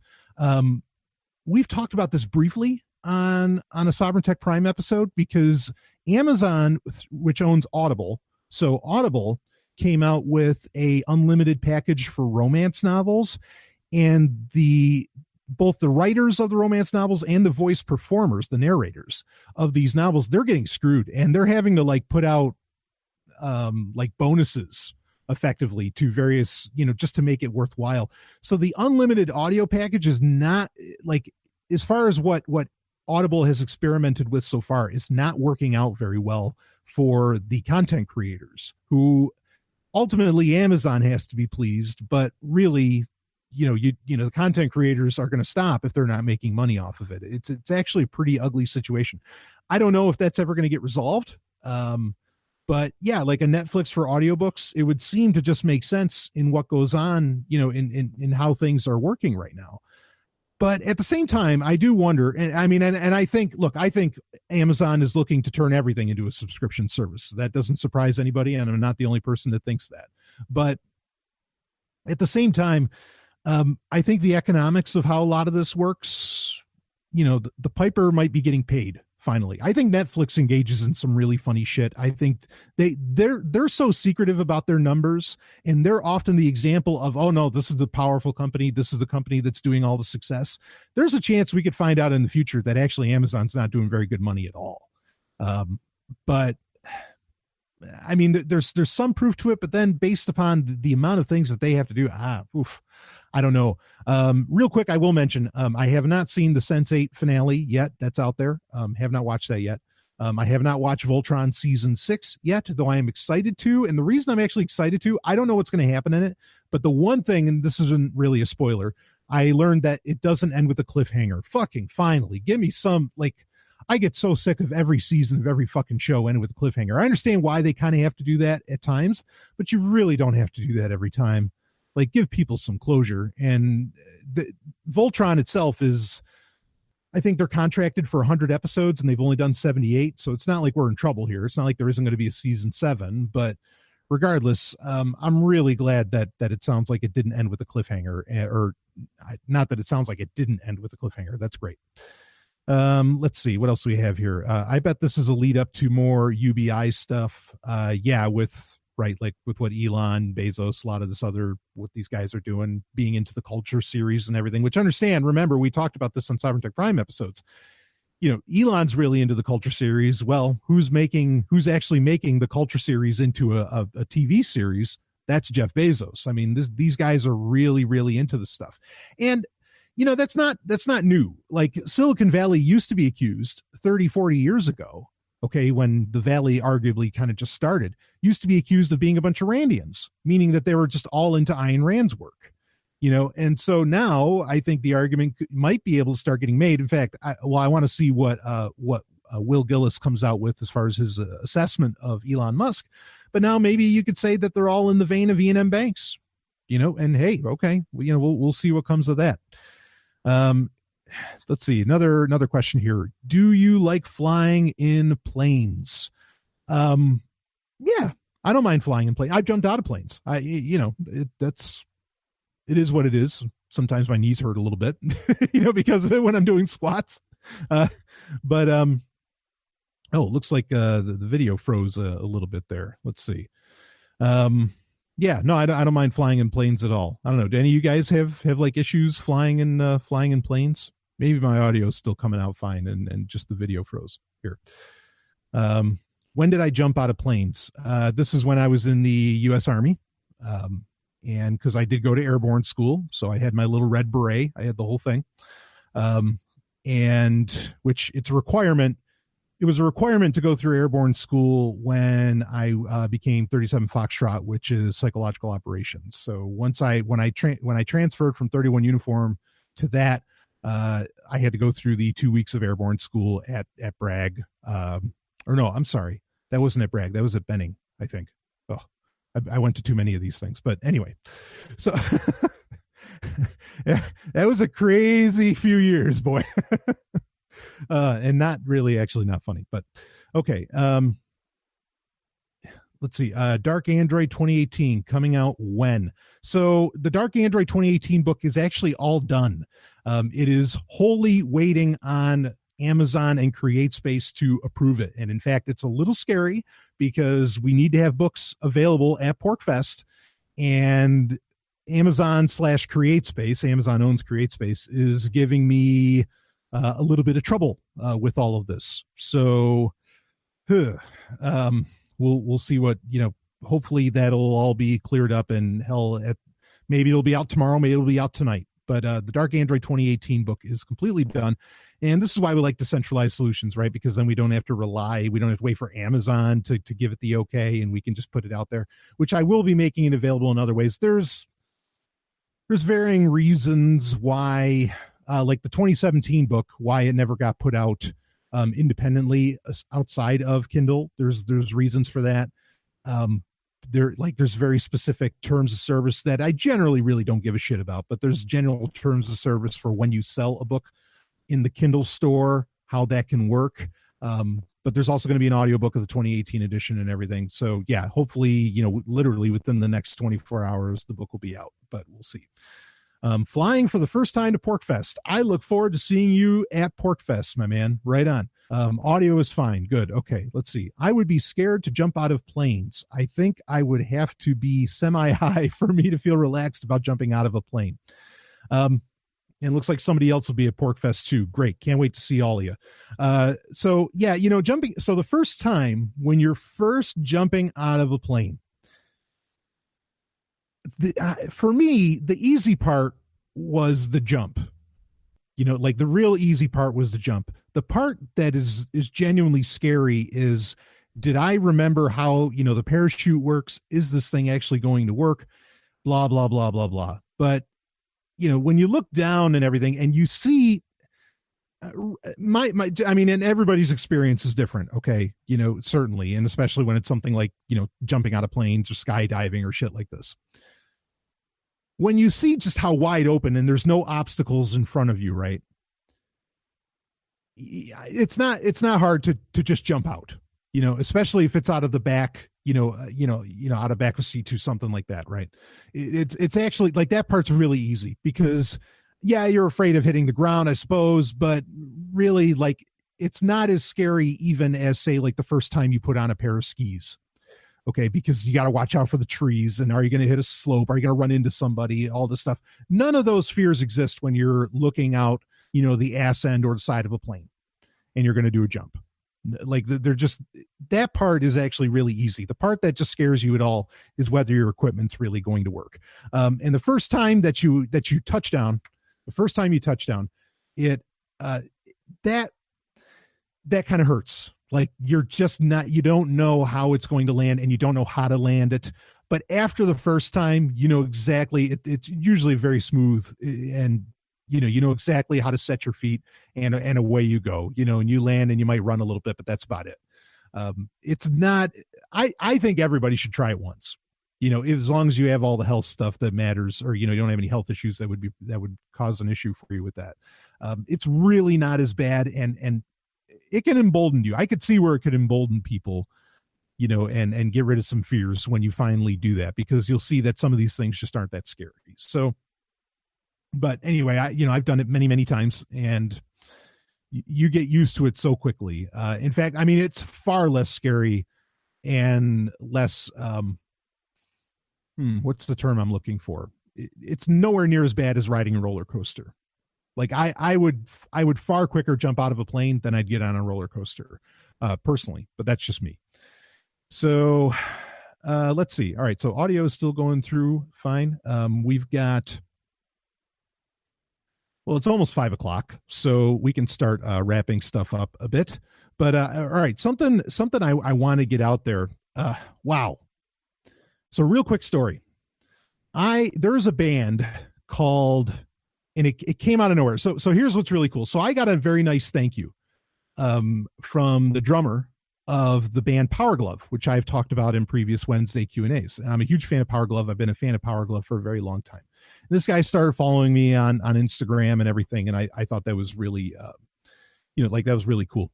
We've talked about this briefly on a Sovryn Tech Prime episode, because Amazon, which owns Audible, so Audible came out with a unlimited package for romance novels, and both the writers of the romance novels and the voice performers, the narrators of these novels, they're getting screwed, and they're having to like put out like bonuses effectively to various, you know, just to make it worthwhile. So the unlimited audio package is not, like, as far as what Audible has experimented with so far, is not working out very well for the content creators, who ultimately Amazon has to be pleased, but really, you know, the content creators are going to stop if they're not making money off of it. It's actually a pretty ugly situation. I don't know if that's ever going to get resolved. But yeah, like a Netflix for audiobooks, it would seem to just make sense in what goes on, you know, in how things are working right now. But at the same time, I do wonder, and I mean, and I think, look, I think Amazon is looking to turn everything into a subscription service. That doesn't surprise anybody, and I'm not the only person that thinks that. But at the same time, I think the economics of how a lot of this works, you know, the piper might be getting paid finally. I think Netflix engages in some really funny shit. I think they're so secretive about their numbers, and they're often the example of, oh no, this is the powerful company, this is the company that's doing all the success. There's a chance we could find out in the future that actually Amazon's not doing very good money at all. But I mean, there's some proof to it, but then based upon the amount of things that they have to do, I don't know. Real quick, I will mention, I have not seen the Sense8 finale yet. That's out there. Have not watched that yet. I have not watched Voltron season 6 yet, though I am excited to. And the reason I'm actually excited to, I don't know what's going to happen in it, but the one thing, and this isn't really a spoiler, I learned that it doesn't end with a cliffhanger. Fucking finally, give me some, like, I get so sick of every season of every fucking show ending with a cliffhanger. I understand why they kind of have to do that at times, but you really don't have to do that every time. Like, give people some closure. And the Voltron itself is, I think they're contracted for 100 episodes and they've only done 78. So it's not like we're in trouble here. It's not like there isn't going to be a season 7, but regardless, I'm really glad that it sounds like it didn't end with a cliffhanger, or not that it sounds like it didn't end with a cliffhanger. That's great. Let's see what else we have here. I bet this is a lead up to more UBI stuff. Like with what Elon, Bezos, a lot of this other, what these guys are doing, being into the culture series and everything, which remember, we talked about this on Sovryn Tech Prime episodes. Elon's really into the culture series. Well, who's actually making the culture series into a TV series? That's Jeff Bezos. I mean, these guys are really, really into this stuff. And that's not new. Like, Silicon Valley used to be accused 30, 40 years ago, okay, when the Valley arguably kind of just started, used to be accused of being a bunch of Randians, meaning that they were just all into Ayn Rand's work, and so now I think the argument might be able to start getting made. In fact, I want to see what Will Gillis comes out with as far as his assessment of Elon Musk. But now maybe you could say that they're all in the vein of E&M Banks, and hey, okay, we'll see what comes of that. Let's see, another question here. Do you like flying in planes? Yeah, I don't mind flying in planes. I've jumped out of planes. It is what it is. Sometimes my knees hurt a little bit, because of it when I'm doing squats. But it looks like the video froze a little bit there. Let's see. Yeah, no, I don't mind flying in planes at all. I don't know. Do any of you guys have like issues flying in planes? Maybe my audio is still coming out fine and just the video froze here. When did I jump out of planes? This is when I was in the U.S. Army. And because I did go to airborne school, so I had my little red beret. I had the whole thing. And which it's a requirement. It was a requirement to go through airborne school when I became 37 Foxtrot, which is psychological operations. So when I transferred from 31 uniform to that, I had to go through the 2 weeks of airborne school at Bragg. Or no, I'm sorry, that wasn't at Bragg. That was at Benning, I think. Oh, I went to too many of these things. But anyway, so yeah, that was a crazy few years, boy. And not really, actually not funny, but okay. Let's see. Dark Android 2018 coming out when? So the Dark Android 2018 book is actually all done. It is wholly waiting on Amazon and CreateSpace to approve it. And in fact, it's a little scary because we need to have books available at PorkFest, and Amazon/CreateSpace, Amazon owns CreateSpace, is giving me a little bit of trouble with all of this. So we'll see what, hopefully that'll all be cleared up, and maybe it'll be out tomorrow, maybe it'll be out tonight. But the Dark Android 2018 book is completely done. And this is why we like decentralized solutions, right? Because then we don't have to wait for Amazon to give it the okay, and we can just put it out there, which I will be making it available in other ways. There's varying reasons why, like the 2017 book, why it never got put out independently outside of Kindle. There's reasons for that. There's very specific terms of service that I generally really don't give a shit about, but there's general terms of service for when you sell a book in the Kindle store, how that can work. But there's also going to be an audiobook of the 2018 edition and everything. So yeah, hopefully, literally within the next 24 hours, the book will be out, but we'll see. Flying for the first time to PorkFest. I look forward to seeing you at PorkFest, my man. Right on. Audio is fine. Good. Okay, let's see. I would be scared to jump out of planes. I think I would have to be semi-high for me to feel relaxed about jumping out of a plane. And it looks like somebody else will be at PorcFest too. Great. Can't wait to see all of you. So yeah, jumping. So the first time when you're first jumping out of a plane, for me, the easy part was the jump. Like the real easy part was the jump. The part that is genuinely scary is, did I remember how, the parachute works? Is this thing actually going to work? Blah, blah, blah, blah, blah. But, when you look down and everything and you see and everybody's experience is different. Okay. Certainly. And especially when it's something like, jumping out of planes or skydiving or shit like this. When you see just how wide open and there's no obstacles in front of you, right? It's not hard to just jump out, especially if it's out of the back, out of back of C2, something like that, right? It's actually like that part's really easy because yeah, you're afraid of hitting the ground, I suppose, but really like it's not as scary even as say like the first time you put on a pair of skis. Okay, because you got to watch out for the trees, and are you going to hit a slope? Are you going to run into somebody? All this stuff. None of those fears exist when you're looking out, the ass end or the side of a plane, and you're going to do a jump. Like they're just, that part is actually really easy. The part that just scares you at all is whether your equipment's really going to work. And the first time that you touch down, it that kind of hurts. Like you're just not, you don't know how it's going to land and you don't know how to land it. But after the first time, exactly, it's usually very smooth and, you know exactly how to set your feet and away you go, and you land and you might run a little bit, but that's about it. It's not, I think everybody should try it once, as long as you have all the health stuff that matters, or, you don't have any health issues that would cause an issue for you with that. It's really not as bad. And it can embolden you. I could see where it could embolden people, and get rid of some fears when you finally do that, because you'll see that some of these things just aren't that scary. So, but anyway, I've done it many, many times, and you get used to it so quickly. In fact, it's far less scary and less, what's the term I'm looking for? It's nowhere near as bad as riding a roller coaster. Like I would far quicker jump out of a plane than I'd get on a roller coaster, personally, but that's just me. So, let's see. All right. So audio is still going through fine. We've got, well, it's almost 5:00, so we can start, wrapping stuff up a bit, but, all right. Something I want to get out there. Wow. So real quick story. There's a band called, and it came out of nowhere. So here's what's really cool. So I got a very nice thank you from the drummer of the band Power Glove, which I've talked about in previous Wednesday Q&As. And I'm a huge fan of Power Glove. I've been a fan of Power Glove for a very long time. And this guy started following me on Instagram and everything. And I thought that was really, that was really cool.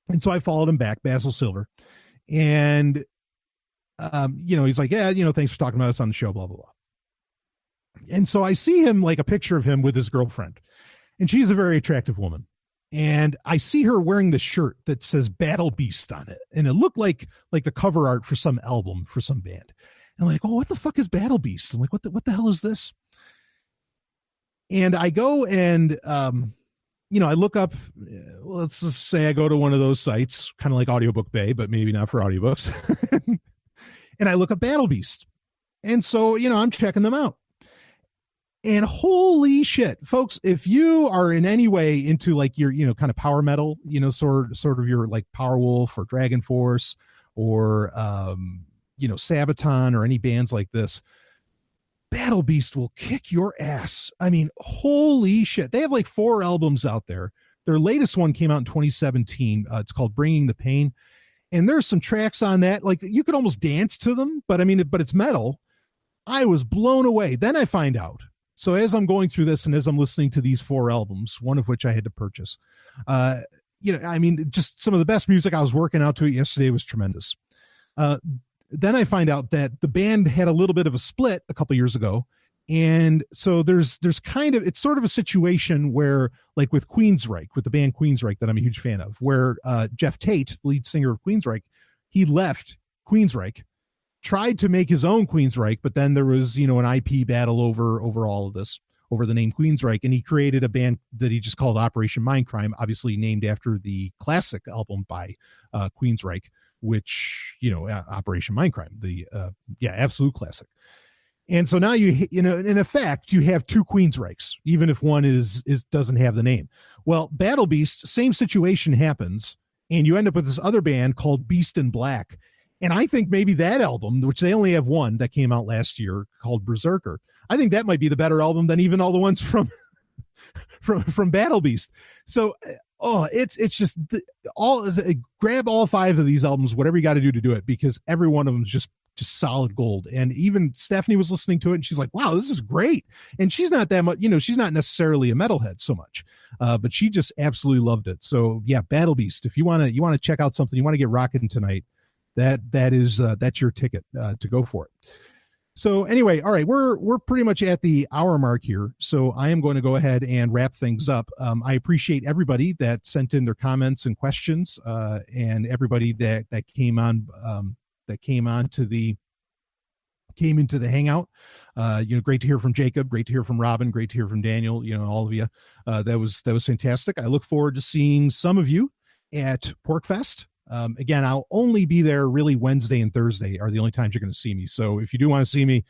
And so I followed him back, Basil Silver. And, he's like, yeah, thanks for talking about us on the show, blah, blah, blah. And so I see him, like a picture of him with his girlfriend, and she's a very attractive woman. And I see her wearing the shirt that says Battle Beast on it. And it looked like the cover art for some album for some band. And I'm like, oh, what the fuck is Battle Beast? I'm like, what the hell is this? And I go and, I look up, let's just say I go to one of those sites, kind of like Audiobook Bay, but maybe not for audiobooks. And I look up Battle Beast. And so, I'm checking them out. And holy shit, folks, if you are in any way into like your, kind of power metal, sort of your like Power Wolf or Dragon Force or, Sabaton or any bands like this, Battle Beast will kick your ass. Holy shit. They have like 4 albums out there. Their latest one came out in 2017. It's called Bringing the Pain. And there's some tracks on that. Like you could almost dance to them, but but it's metal. I was blown away. Then I find out. So as I'm going through this and as I'm listening to these 4 albums, one of which I had to purchase, just some of the best music. I was working out to it yesterday. It was tremendous. Then I find out that the band had a little bit of a split a couple years ago. And so there's kind of, it's sort of a situation where like with Queensryche, with the band Queensryche that I'm a huge fan of, where Jeff Tate, the lead singer of Queensryche, he left Queensryche, tried to make his own Queensryche, but then there was, an IP battle over all of this, over the name Queensryche, and he created a band that he just called Operation Mindcrime, obviously named after the classic album by Queensryche, which, Operation Mindcrime, the absolute classic. And so now in effect, you have two Queensryches, even if one is doesn't have the name. Well, Battle Beast, same situation happens, and you end up with this other band called Beast in Black. And I think maybe that album, which they only have one that came out last year called Berserker, I think that might be the better album than even all the ones from Battle Beast. So, it's just grab all 5 of these albums, whatever you got to do it, because every one of them is just solid gold. And even Stephanie was listening to it and she's like, wow, this is great. And she's not that much, she's not necessarily a metalhead so much, but she just absolutely loved it. So yeah, Battle Beast, if you want to check out something, you want to get rocking tonight, that's your ticket to go for it. So anyway, all right, we're pretty much at the hour mark here, so I am going to go ahead and wrap things up. I appreciate everybody that sent in their comments and questions, and everybody that came on into the Hangout. Great to hear from Jacob, great to hear from Robin, great to hear from Daniel, all of you. That was fantastic. I look forward to seeing some of you at PorkFest. Again, I'll only be there really Wednesday and Thursday are the only times you're going to see me. So if you do want to see me,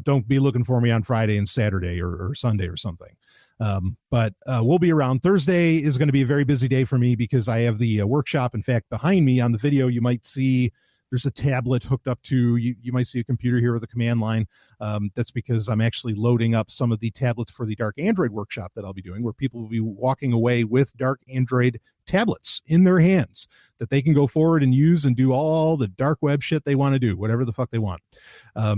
don't be looking for me on Friday and Saturday or Sunday or something. But we'll be around. Thursday is going to be a very busy day for me because I have the workshop. In fact, behind me on the video, you might see there's a tablet hooked up to, you might see a computer here with a command line. That's because I'm actually loading up some of the tablets for the Dark Android workshop that I'll be doing, where people will be walking away with Dark Android tablets in their hands that they can go forward and use and do all the dark web shit they want to do, whatever the fuck they want.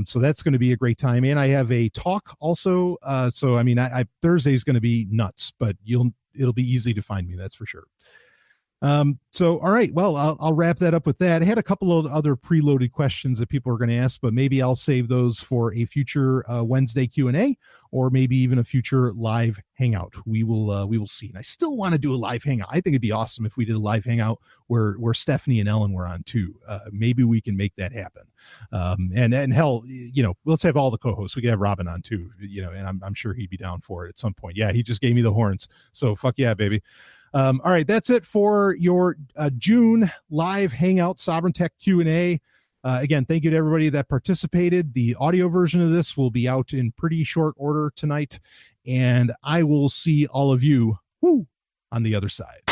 So that's going to be a great time. And I have a talk also. So, I mean, Thursday is going to be nuts, but it'll be easy to find me. That's for sure. So, all right, well, I'll wrap that up with that. I had a couple of other preloaded questions that people are going to ask, but maybe I'll save those for a future Wednesday Q&A, or maybe even a future live hangout. We will see. And I still want to do a live hangout. I think it'd be awesome if we did a live hangout where Stephanie and Ellen were on too. Maybe we can make that happen. And hell, let's have all the co-hosts. We could have Robin on too, and I'm sure he'd be down for it at some point. Yeah, he just gave me the horns. So fuck yeah, baby. All right, that's it for your June live hangout Sovryn Tech Q&A. Again, thank you to everybody that participated. The audio version of this will be out in pretty short order tonight, and I will see all of you on the other side.